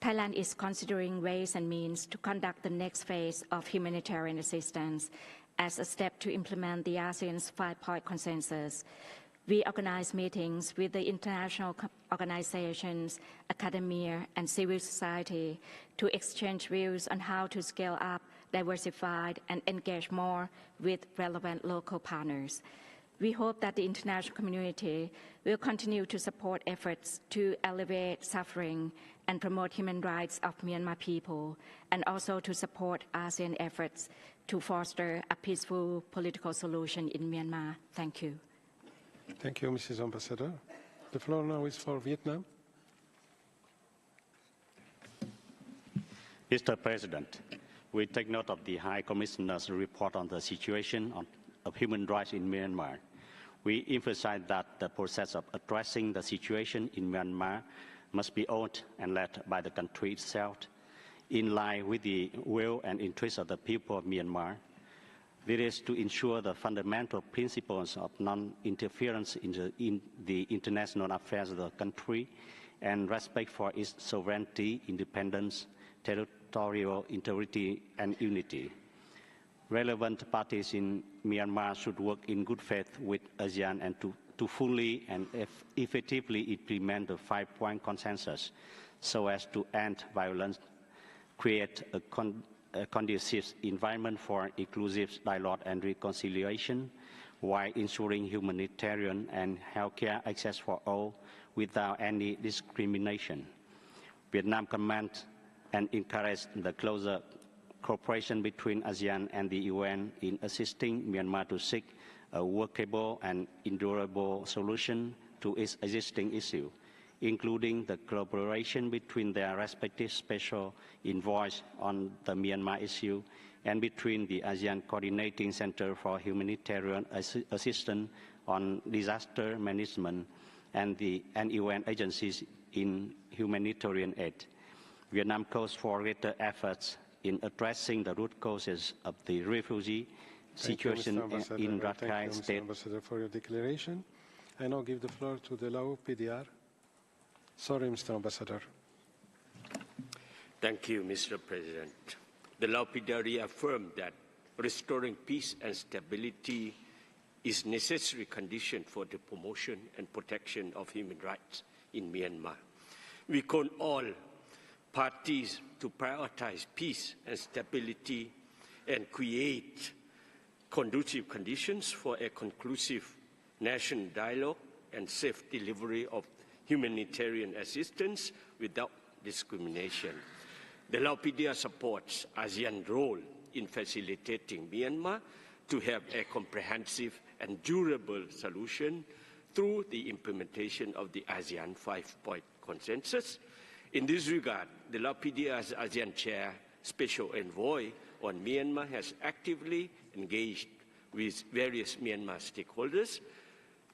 Thailand is considering ways and means to conduct the next phase of humanitarian assistance as a step to implement the ASEAN's 5-point consensus. We organize meetings with the international organizations, academia, and civil society to exchange views on how to scale up, diversify, and engage more with relevant local partners. We hope that the international community will continue to support efforts to alleviate suffering and promote human rights of Myanmar people, and also to support ASEAN efforts to foster a peaceful political solution in Myanmar. Thank you. Thank you, Mrs. Ambassador. The floor now is for Vietnam. Mr. President, we take note of the High Commissioner's report on the situation of human rights in Myanmar. We emphasize that the process of addressing the situation in Myanmar must be owned and led by the country itself, in line with the will and interests of the people of Myanmar. This is to ensure the fundamental principles of non-interference in the international affairs of the country and respect for its sovereignty, independence, territorial integrity, and unity. Relevant parties in Myanmar should work in good faith with ASEAN and to fully and effectively implement the 5-point consensus so as to end violence, create a conducive environment for inclusive dialogue and reconciliation, while ensuring humanitarian and healthcare access for all without any discrimination. Vietnam commends and encourages the closer cooperation between ASEAN and the UN in assisting Myanmar to seek a workable and endurable solution to its existing issue, including the collaboration between their respective special envoys on the Myanmar issue and between the ASEAN Coordinating Center for Humanitarian Assistance on Disaster Management and the UN agencies in humanitarian aid. Vietnam calls for greater efforts in addressing the root causes of the refugee situation in Rakhine State. Thank you, Mr. Ambassador, for your declaration. I now give the floor to the Lao PDR. Sorry, Mr. Ambassador. Thank you, Mr. President. The Lao PDR reaffirmed that restoring peace and stability is a necessary condition for the promotion and protection of human rights in Myanmar. We call all parties to prioritize peace and stability and create conducive conditions for a conclusive national dialogue and safe delivery of humanitarian assistance without discrimination. The Lao PDR supports ASEAN's role in facilitating Myanmar to have a comprehensive and durable solution through the implementation of the ASEAN 5-point consensus. In this regard, the Lao PDR's ASEAN Chair Special Envoy on Myanmar has actively engaged with various Myanmar stakeholders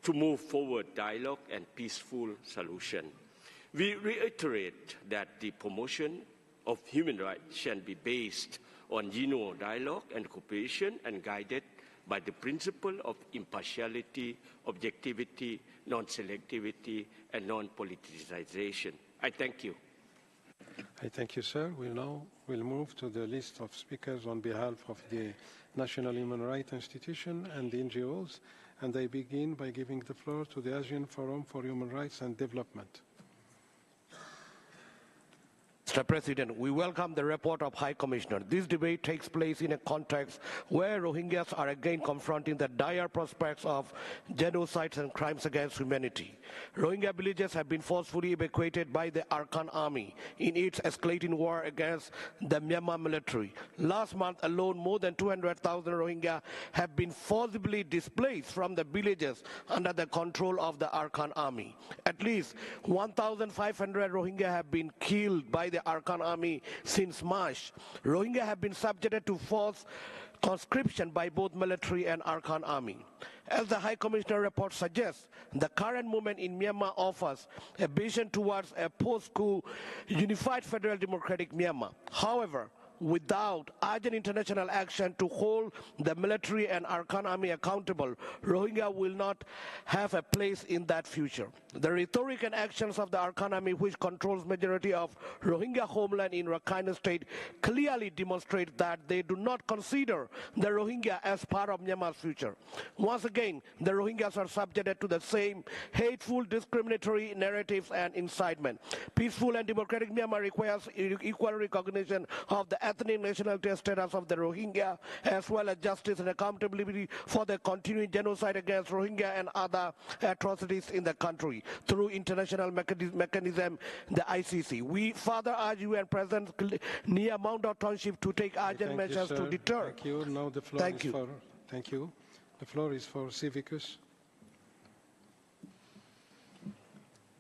to move forward dialogue and peaceful solution. We reiterate that the promotion of human rights shall be based on genuine dialogue and cooperation and guided by the principle of impartiality, objectivity, non-selectivity, and non-politicization. I thank you. I thank you, sir. We'll move to the list of speakers on behalf of the National Human Rights Institution and the NGOs, and I begin by giving the floor to the Asian Forum for Human Rights and Development. Mr. President, we welcome the report of High Commissioner. This debate takes place in a context where Rohingyas are again confronting the dire prospects of genocides and crimes against humanity. Rohingya villages have been forcefully evacuated by the Arakan army in its escalating war against the Myanmar military. Last month alone, more than 200,000 Rohingya have been forcibly displaced from the villages under the control of the Arakan army. At least 1,500 Rohingya have been killed by the Arakan army since March. Rohingya have been subjected to forced conscription by both military and Arakan army. As the High Commissioner report suggests, the current movement in Myanmar offers a vision towards a post-coup unified federal democratic Myanmar. However, without urgent international action to hold the military and Arakan army accountable, Rohingya will not have a place in that future. The rhetoric and actions of the Arakan army, which controls majority of Rohingya homeland in Rakhine State, clearly demonstrate that they do not consider the Rohingya as part of Myanmar's future. Once again, the Rohingyas are subjected to the same hateful, discriminatory narratives and incitement. Peaceful and democratic Myanmar requires equal recognition of the ethnic nationality status of the Rohingya, as well as justice and accountability for the continuing genocide against Rohingya and other atrocities in the country through international mechanism, the ICC. We further urge UN President near Mount Township to take urgent measures to deter. Thank you. Now the floor is for. Thank you. The floor is for Civicus.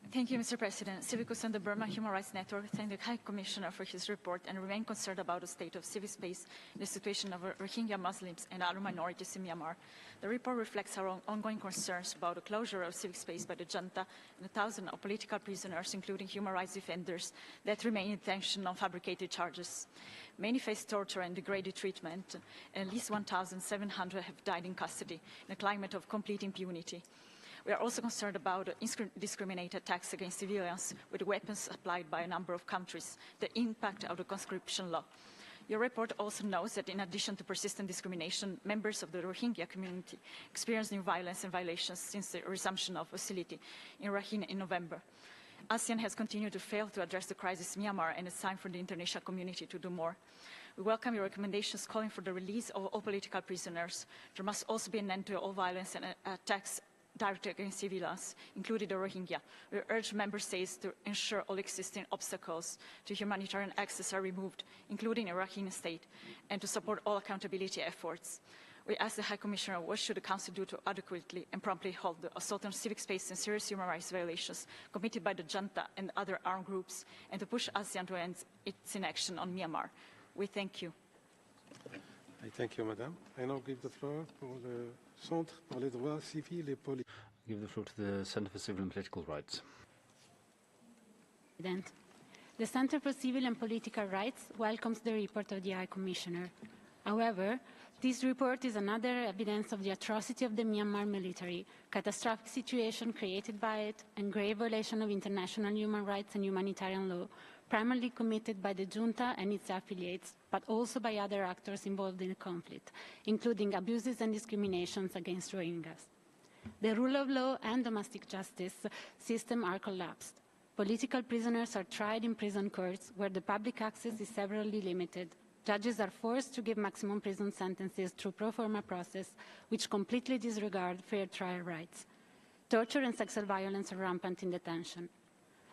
Thank you, Mr. President. Civicus and the Burma Human Rights Network thank the High Commissioner for his report and remain concerned about the state of civil space and the situation of Rohingya Muslims and other minorities in Myanmar. The report reflects our ongoing concerns about the closure of civic space by the junta and thousands of political prisoners, including human rights defenders, that remain in detention on fabricated charges. Many face torture and degraded treatment, and at least 1,700 have died in custody in a climate of complete impunity. We are also concerned about indiscriminate attacks against civilians with weapons applied by a number of countries, the impact of the conscription law. Your report also notes that in addition to persistent discrimination, members of the Rohingya community experience new violence and violations since the resumption of hostility in Rakhine in November. ASEAN has continued to fail to address the crisis in Myanmar, and it's time for the international community to do more. We welcome your recommendations calling for the release of all political prisoners. There must also be an end to all violence and attacks directed against civilians, including the Rohingya. We urge member states to ensure all existing obstacles to humanitarian access are removed, including in Rakhine State, and to support all accountability efforts. We ask the High Commissioner, what should the Council do to adequately and promptly hold the assault on civic space and serious human rights violations committed by the junta and other armed groups, and to push ASEAN to end its inaction on Myanmar. We thank you. I thank you, Madam. I now give the floor to the Centre pour les droits civils et politiques. Give the floor to the Center for Civil and Political Rights. The Center for Civil and Political Rights welcomes the report of the High Commissioner. However, this report is another evidence of the atrocity of the Myanmar military, catastrophic situation created by it, and grave violation of international human rights and humanitarian law, primarily committed by the junta and its affiliates, but also by other actors involved in the conflict, including abuses and discriminations against Rohingyas. The rule of law and domestic justice system are collapsed. Political prisoners are tried in prison courts where the public access is severely limited. Judges are forced to give maximum prison sentences through pro forma process, which completely disregard fair trial rights. Torture and sexual violence are rampant in detention.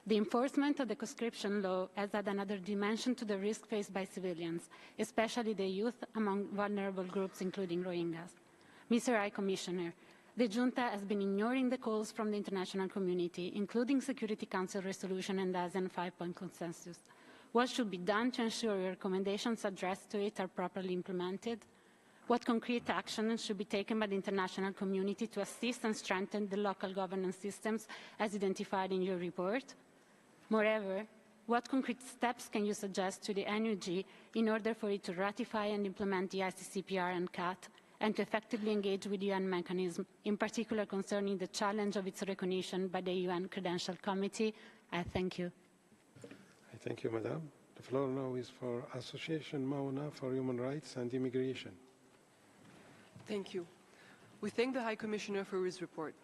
The enforcement of the conscription law has added another dimension to the risk faced by civilians, especially the youth among vulnerable groups, including Rohingyas. Mr. High Commissioner, the junta has been ignoring the calls from the international community, including Security Council resolution and ASEAN 5-point consensus. What should be done to ensure your recommendations addressed to it are properly implemented? What concrete action should be taken by the international community to assist and strengthen the local governance systems as identified in your report? Moreover, what concrete steps can you suggest to the NUG in order for it to ratify and implement the ICCPR and CAT, and to effectively engage with the UN mechanism, in particular concerning the challenge of its recognition by the UN Credential Committee? I thank you. I thank you, Madam. The floor now is for Association Mauna for Human Rights and Immigration. Thank you. We thank the High Commissioner for his report.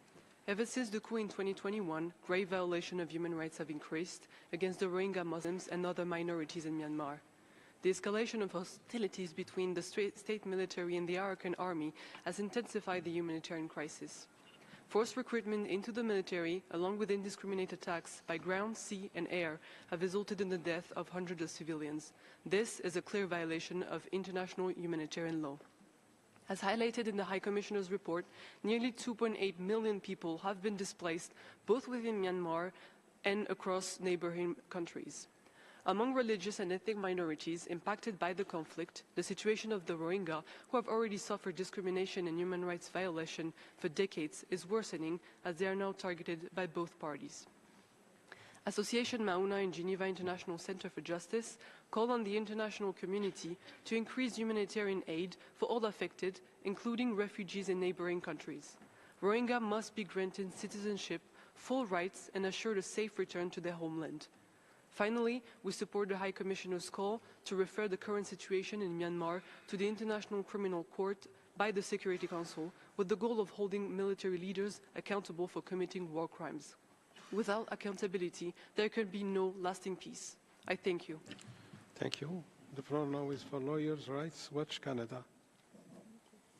Ever since the coup in 2021, grave violations of human rights have increased against the Rohingya Muslims and other minorities in Myanmar. The escalation of hostilities between the state military and the Arakan army has intensified the humanitarian crisis. Forced recruitment into the military, along with indiscriminate attacks by ground, sea, and air, have resulted in the death of hundreds of civilians. This is a clear violation of international humanitarian law. As highlighted in the High Commissioner's report, nearly 2.8 million people have been displaced, both within Myanmar and across neighboring countries. Among religious and ethnic minorities impacted by the conflict, the situation of the Rohingya, who have already suffered discrimination and human rights violation for decades, is worsening as they are now targeted by both parties. Association Mauna and Geneva International Center for Justice call on the international community to increase humanitarian aid for all affected, including refugees in neighboring countries. Rohingya must be granted citizenship, full rights, and assured a safe return to their homeland. Finally, we support the High Commissioner's call to refer the current situation in Myanmar to the International Criminal Court by the Security Council, with the goal of holding military leaders accountable for committing war crimes. Without accountability, there can be no lasting peace. I thank you. Thank you. The floor now is for Lawyers' Rights Watch Canada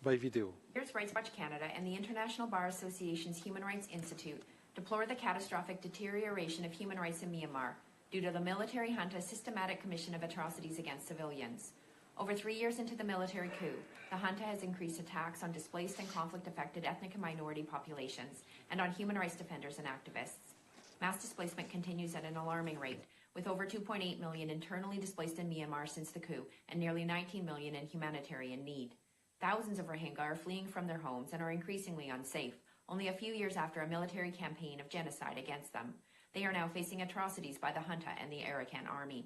by video. Lawyers' Rights Watch Canada and the International Bar Association's Human Rights Institute deplore the catastrophic deterioration of human rights in Myanmar due to the military junta's systematic commission of atrocities against civilians. Over 3 years into the military coup, the junta has increased attacks on displaced and conflict-affected ethnic and minority populations and on human rights defenders and activists. Mass displacement continues at an alarming rate, with over 2.8 million internally displaced in Myanmar since the coup and nearly 19 million in humanitarian need. Thousands of Rohingya are fleeing from their homes and are increasingly unsafe, only a few years after a military campaign of genocide against them. They are now facing atrocities by the junta and the Arakan army.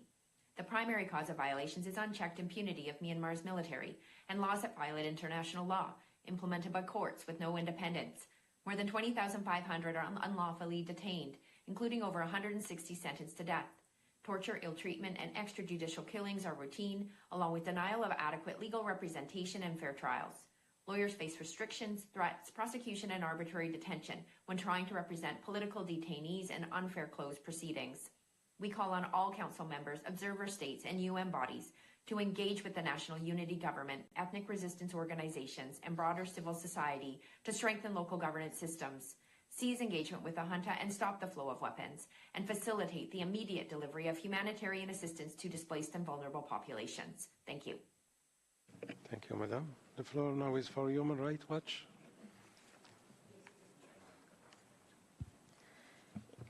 The primary cause of violations is unchecked impunity of Myanmar's military and laws that violate international law, implemented by courts with no independence. More than 20,500 are unlawfully detained, including over 160 sentenced to death. Torture, ill-treatment, and extrajudicial killings are routine, along with denial of adequate legal representation and fair trials. Lawyers face restrictions, threats, prosecution, and arbitrary detention when trying to represent political detainees in unfair closed proceedings. We call on all Council members, observer states, and UN bodies to engage with the National Unity Government, ethnic resistance organizations, and broader civil society to strengthen local governance systems, seize engagement with the junta and stop the flow of weapons, and facilitate the immediate delivery of humanitarian assistance to displaced and vulnerable populations. Thank you. Thank you, Madam. The floor now is for Human Rights Watch.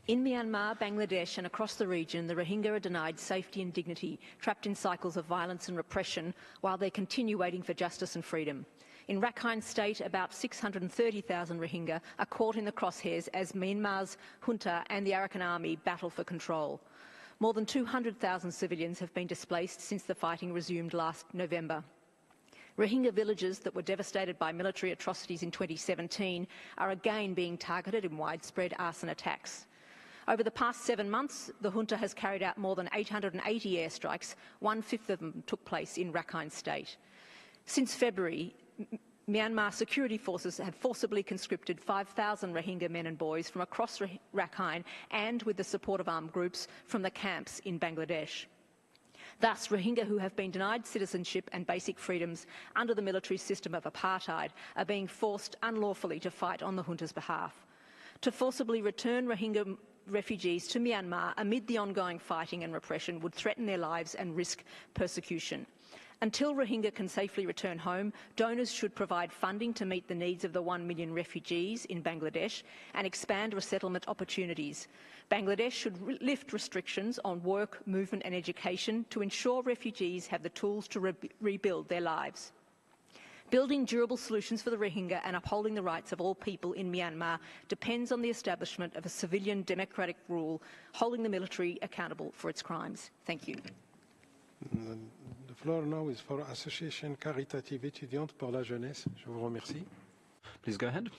In Myanmar, Bangladesh and across the region, the Rohingya are denied safety and dignity, trapped in cycles of violence and repression while they continue waiting for justice and freedom. In Rakhine State, about 630,000 Rohingya are caught in the crosshairs as Myanmar's junta and the Arakan army battle for control. More than 200,000 civilians have been displaced since the fighting resumed last November. Rohingya villages that were devastated by military atrocities in 2017 are again being targeted in widespread arson attacks. Over the past 7 months, the junta has carried out more than 880 airstrikes. 1/5 of them took place in Rakhine State. Since February, Myanmar security forces have forcibly conscripted 5,000 Rohingya men and boys from across Rakhine and with the support of armed groups from the camps in Bangladesh. Thus, Rohingya who have been denied citizenship and basic freedoms under the military system of apartheid are being forced unlawfully to fight on the junta's behalf. To forcibly return Rohingya refugees to Myanmar amid the ongoing fighting and repression would threaten their lives and risk persecution. Until Rohingya can safely return home, donors should provide funding to meet the needs of the 1 million refugees in Bangladesh and expand resettlement opportunities. Bangladesh should lift restrictions on work, movement and education to ensure refugees have the tools to rebuild their lives. Building durable solutions for the Rohingya and upholding the rights of all people in Myanmar depends on the establishment of a civilian democratic rule, holding the military accountable for its crimes. Thank you. The floor now is for Association Caritative Étudiante pour la Jeunesse. Je vous remercie. Please go ahead.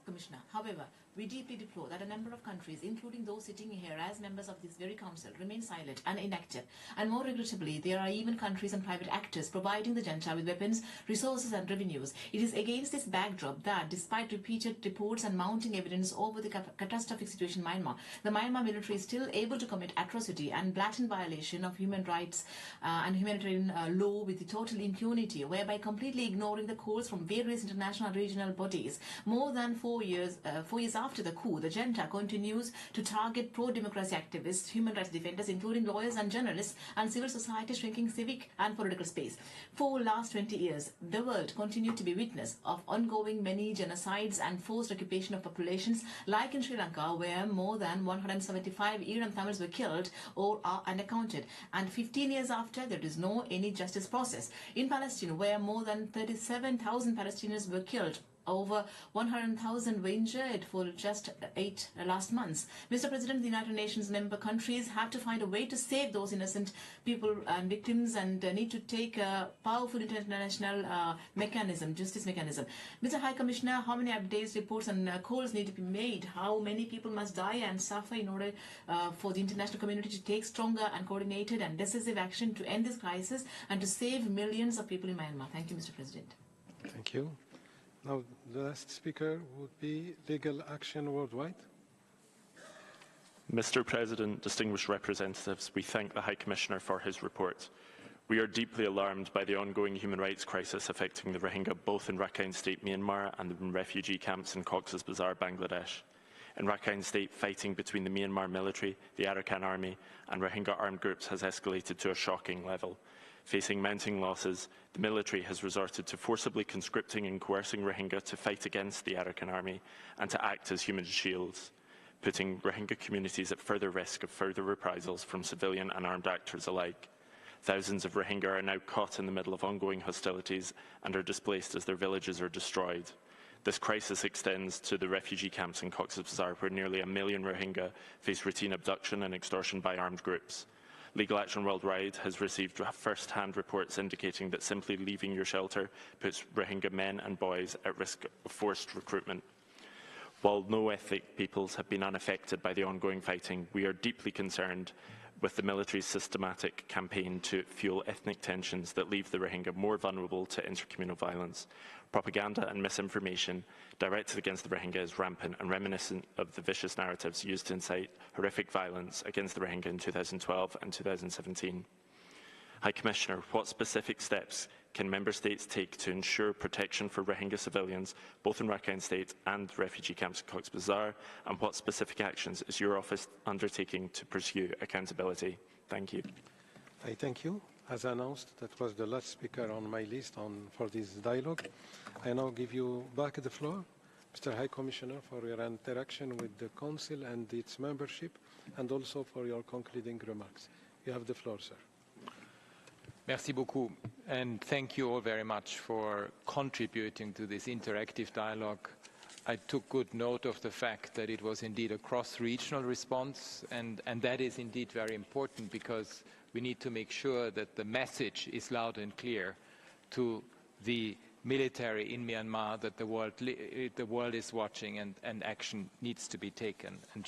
Commissioner, however, we deeply deplore that a number of countries, including those sitting here as members of this very council, remain silent and inactive. And more regrettably, there are even countries and private actors providing the junta with weapons, resources and revenues. It is against this backdrop that, despite repeated reports and mounting evidence over the catastrophic situation in Myanmar, the Myanmar military is still able to commit atrocity and blatant violation of human rights and humanitarian law with the total impunity, whereby completely ignoring the calls from various international and regional bodies. More than 4 years after the coup, the junta continues to target pro-democracy activists, human rights defenders, including lawyers and journalists, and civil society, shrinking civic and political space. For the last 20 years, the world continued to be witness of ongoing many genocides and forced occupation of populations, like in Sri Lanka, where more than 175 Iran Tamils were killed or are unaccounted. And 15 years after, there is no any justice process. In Palestine, where more than 37,000 Palestinians were killed over 100,000 were injured for just 8 last months. Mr. President, the United Nations member countries have to find a way to save those innocent people and victims, and need to take a powerful international justice mechanism. Mr. High Commissioner, how many updates, reports and calls need to be made? How many people must die and suffer in order for the international community to take stronger and coordinated and decisive action to end this crisis and to save millions of people in Myanmar? Thank you, Mr. President. Thank you. Now, the last speaker would be Legal Action Worldwide. Mr. President, distinguished representatives, we thank the High Commissioner for his report. We are deeply alarmed by the ongoing human rights crisis affecting the Rohingya both in Rakhine State, Myanmar, and in refugee camps in Cox's Bazar, Bangladesh. In Rakhine State, fighting between the Myanmar military, the Arakan army, and Rohingya armed groups has escalated to a shocking level. Facing mounting losses, the military has resorted to forcibly conscripting and coercing Rohingya to fight against the Arakan army and to act as human shields, putting Rohingya communities at further risk of further reprisals from civilian and armed actors alike. Thousands of Rohingya are now caught in the middle of ongoing hostilities and are displaced as their villages are destroyed. This crisis extends to the refugee camps in Cox's Bazar, where nearly 1 million Rohingya face routine abduction and extortion by armed groups. Legal Action Worldwide has received first-hand reports indicating that simply leaving your shelter puts Rohingya men and boys at risk of forced recruitment. While no ethnic peoples have been unaffected by the ongoing fighting, we are deeply concerned with the military's systematic campaign to fuel ethnic tensions that leave the Rohingya more vulnerable to intercommunal violence. Propaganda and misinformation directed against the Rohingya is rampant and reminiscent of the vicious narratives used to incite horrific violence against the Rohingya in 2012 and 2017. High Commissioner, what specific steps can Member States take to ensure protection for Rohingya civilians, both in Rakhine State and refugee camps in Cox's Bazar, and what specific actions is your office undertaking to pursue accountability? Thank you. I thank you. As announced, that was the last speaker on my list for this dialogue. I now give you back the floor, Mr. High Commissioner, for your interaction with the Council and its membership, and also for your concluding remarks. You have the floor, sir. Merci beaucoup, and thank you all very much for contributing to this interactive dialogue. I took good note of the fact that it was indeed a cross-regional response, and that is indeed very important, because we need to make sure that the message is loud and clear to the military in Myanmar that the world is watching, and action needs to be taken. And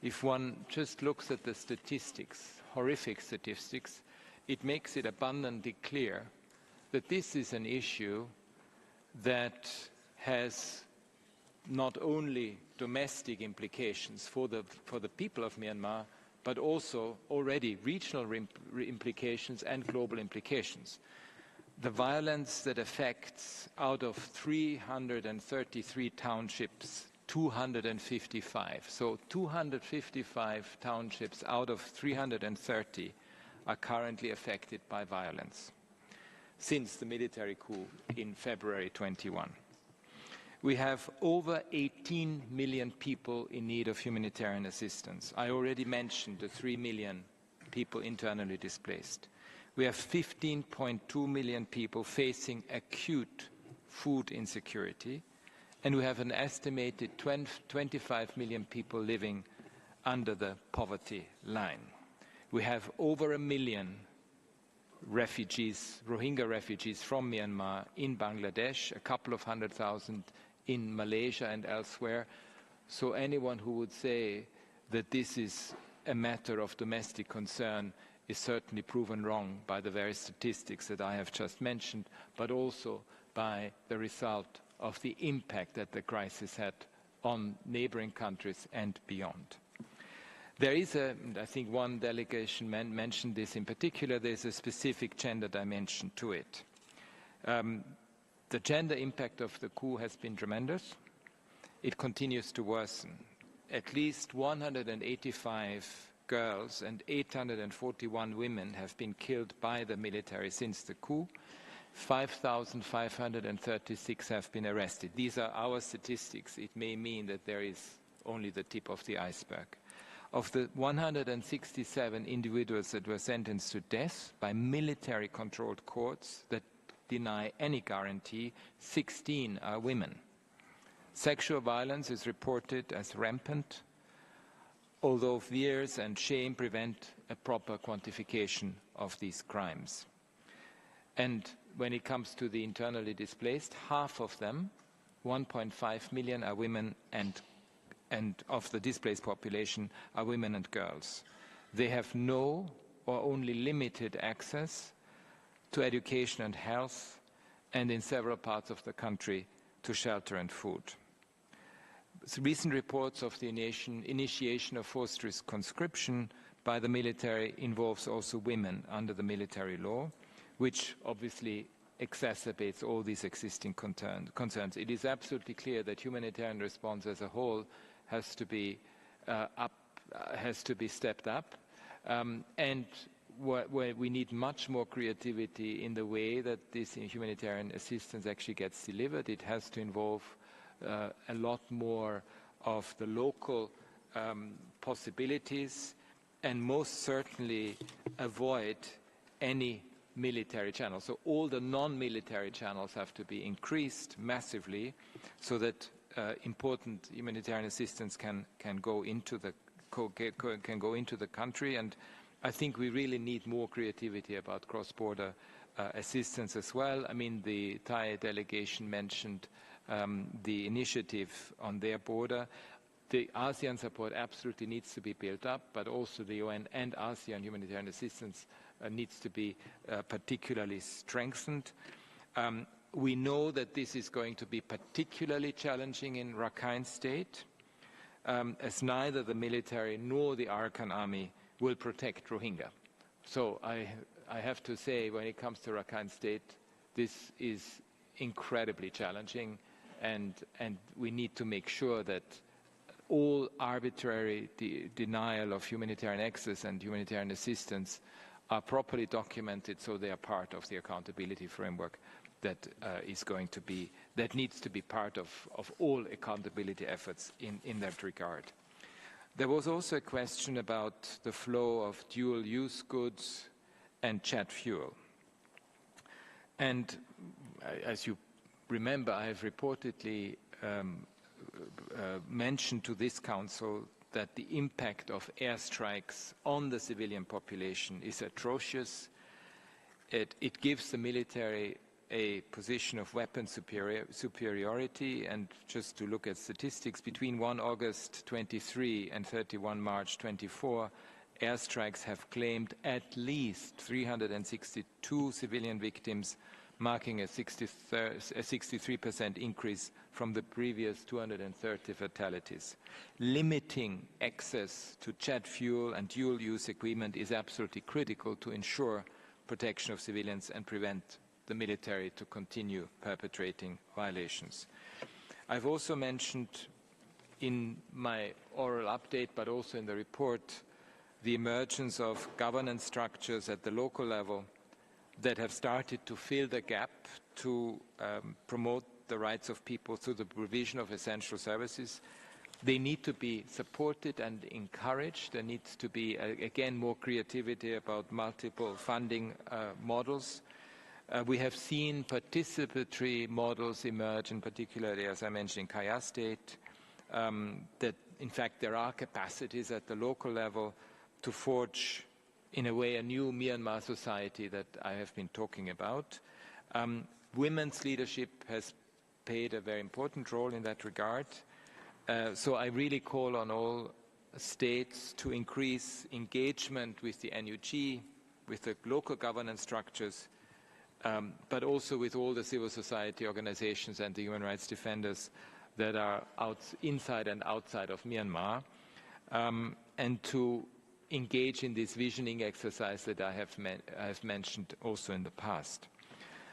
if one just looks at the statistics, horrific statistics, it makes it abundantly clear that this is an issue that has not only domestic implications for the people of Myanmar, but also already regional implications and global implications. The violence that affects, out of 333 townships, 255. So 255 townships out of 330 are currently affected by violence since the military coup in February 21. We have over 18 million people in need of humanitarian assistance. I already mentioned the 3 million people internally displaced. We have 15.2 million people facing acute food insecurity, and we have an estimated 25 million people living under the poverty line. We have over 1 million refugees, Rohingya refugees from Myanmar in Bangladesh, a couple of 100,000 in Malaysia and elsewhere. So anyone who would say that this is a matter of domestic concern is certainly proven wrong by the very statistics that I have just mentioned, but also by the result of the impact that the crisis had on neighboring countries and beyond. There is I think one delegation mentioned this in particular, there's a specific gender dimension to it. The gender impact of the coup has been tremendous. It continues to worsen. At least 185 girls and 841 women have been killed by the military since the coup. 5,536 have been arrested. These are our statistics. It may mean that there is only the tip of the iceberg. Of the 167 individuals that were sentenced to death by military-controlled courts that deny any guarantee. 16 are women. Sexual violence is reported as rampant, although fears and shame prevent a proper quantification of these crimes. And when it comes to the internally displaced, half of them, 1.5 million, are women, and of the displaced population are women and girls. They have no or only limited access to education and health, and in several parts of the country to shelter and food. Recent reports of the initiation of forced conscription by the military involves also women under the military law, which obviously exacerbates all these existing concerns. It is absolutely clear that humanitarian response as a whole has to be stepped up, and where we need much more creativity in the way that this humanitarian assistance actually gets delivered. It has to involve a lot more of the local possibilities, and most certainly avoid any military channels. So all the non-military channels have to be increased massively so that important humanitarian assistance can go into the country. And I think we really need more creativity about cross-border assistance as well. I mean, the Thai delegation mentioned the initiative on their border. The ASEAN support absolutely needs to be built up, but also the UN and ASEAN humanitarian assistance needs to be particularly strengthened. We know that this is going to be particularly challenging in Rakhine State, as neither the military nor the Arakan army will protect Rohingya. So I have to say, when it comes to Rakhine State, this is incredibly challenging, and we need to make sure that all arbitrary denial of humanitarian access and humanitarian assistance are properly documented, so they are part of the accountability framework that needs to be part of all accountability efforts in that regard. There was also a question about the flow of dual-use goods and jet fuel. And as you remember, I have reportedly mentioned to this Council that the impact of airstrikes on the civilian population is atrocious. It gives the military a position of weapon superiority, and just to look at statistics, between 1 August 23 and 31 March 24, airstrikes have claimed at least 362 civilian victims, marking a 63% increase from the previous 230 fatalities. Limiting access to jet fuel and dual-use equipment is absolutely critical to ensure protection of civilians and prevent the military to continue perpetrating violations. I've also mentioned in my oral update, but also in the report, the emergence of governance structures at the local level that have started to fill the gap to promote the rights of people through the provision of essential services. They need to be supported and encouraged. There needs to be, again, more creativity about multiple funding models. We have seen participatory models emerge, in particular, as I mentioned, in Kaya State, that in fact there are capacities at the local level to forge, in a way, a new Myanmar society that I have been talking about. Women's leadership has played a very important role in that regard. So I really call on all states to increase engagement with the NUG, with the local governance structures, but also with all the civil society organizations and the human rights defenders that are inside and outside of Myanmar, and to engage in this visioning exercise that I have mentioned also in the past.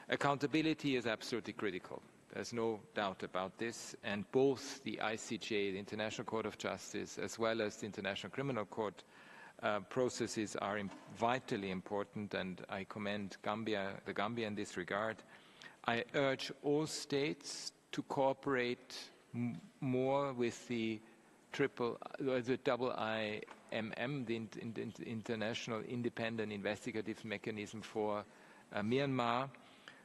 Accountability is absolutely critical. There's no doubt about this, and both the ICJ, the International Court of Justice, as well as the International Criminal Court processes are vitally important, and I commend the Gambia in this regard. I urge all states to cooperate more with the IIMM, the International Independent Investigative Mechanism for Myanmar,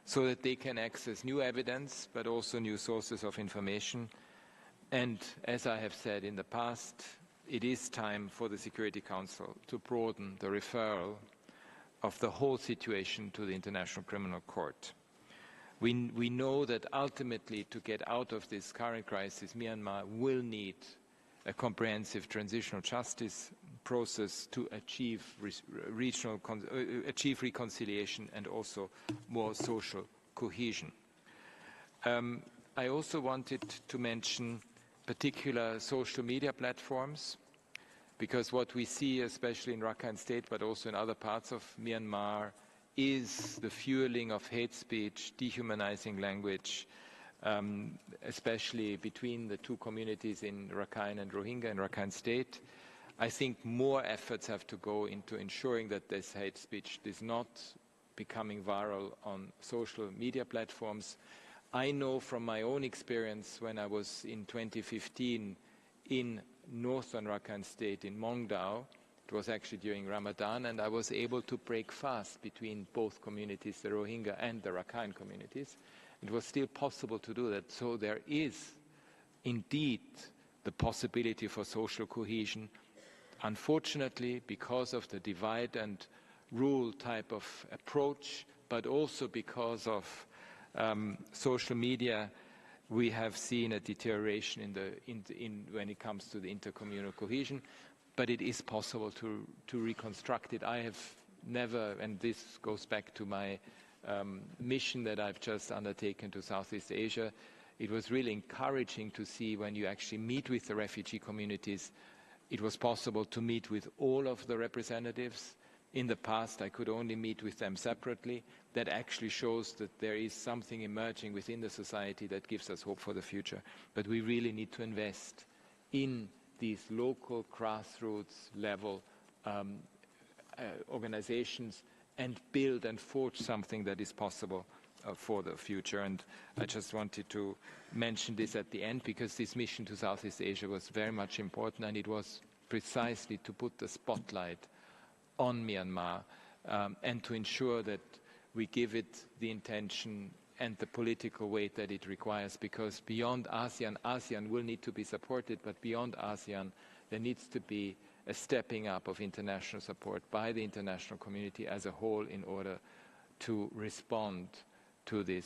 so that they can access new evidence, but also new sources of information. And as I have said in the past, it is time for the Security Council to broaden the referral of the whole situation to the International Criminal Court. We know that ultimately, to get out of this current crisis, Myanmar will need a comprehensive transitional justice process to achieve achieve reconciliation and also more social cohesion. I also wanted to mention particular social media platforms, because what we see, especially in Rakhine State, but also in other parts of Myanmar, is the fueling of hate speech, dehumanizing language, especially between the two communities in Rakhine and Rohingya in Rakhine State. I think more efforts have to go into ensuring that this hate speech is not becoming viral on social media platforms. I know from my own experience when I was in 2015 in northern Rakhine State in Mongdao, it was actually during Ramadan, and I was able to break fast between both communities, the Rohingya and the Rakhine communities. It was still possible to do that. So there is indeed the possibility for social cohesion. Unfortunately, because of the divide and rule type of approach, but also because of social media, we have seen a deterioration when it comes to the intercommunal cohesion. But it is possible to reconstruct it. I have never, and this goes back to my mission that I've just undertaken to Southeast Asia, it was really encouraging to see when you actually meet with the refugee communities, it was possible to meet with all of the representatives. In the past, I could only meet with them separately. That actually shows that there is something emerging within the society that gives us hope for the future. But we really need to invest in these local grassroots level organizations and build and forge something that is possible for the future. And I just wanted to mention this at the end, because this mission to Southeast Asia was very much important, and it was precisely to put the spotlight on Myanmar and to ensure that we give it the intention and the political weight that it requires, because beyond ASEAN, ASEAN will need to be supported, but beyond ASEAN, there needs to be a stepping up of international support by the international community as a whole in order to respond to this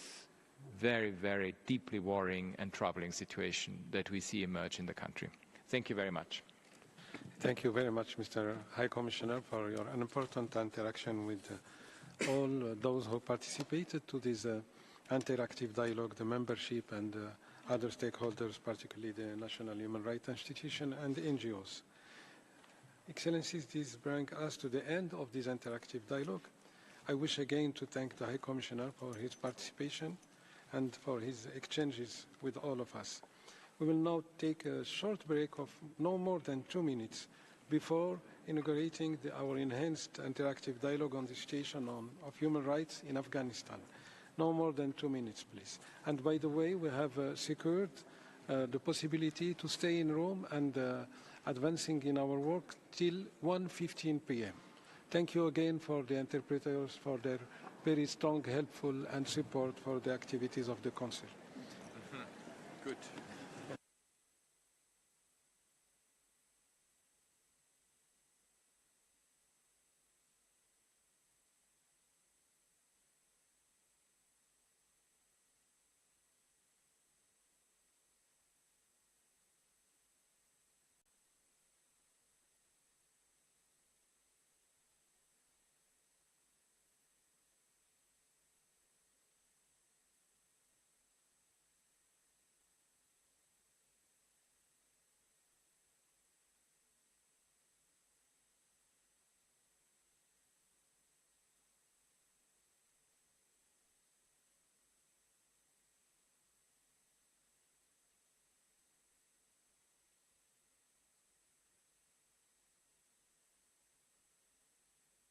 very, very deeply worrying and troubling situation that we see emerge in the country. Thank you very much. Thank you very much, Mr. High Commissioner, for your important interaction with all those who participated to this interactive dialogue, the membership and other stakeholders, particularly the National Human Rights Institution and the NGOs. Excellencies, this brings us to the end of this interactive dialogue. I wish again to thank the High Commissioner for his participation and for his exchanges with all of us. We will now take a short break of no more than 2 minutes before inaugurating our enhanced interactive dialogue on the situation of human rights in Afghanistan. No more than 2 minutes, please. And by the way, we have secured the possibility to stay in Rome and advancing in our work till 1:15 p.m. Thank you again for the interpreters for their very strong, helpful and support for the activities of the Council. Good.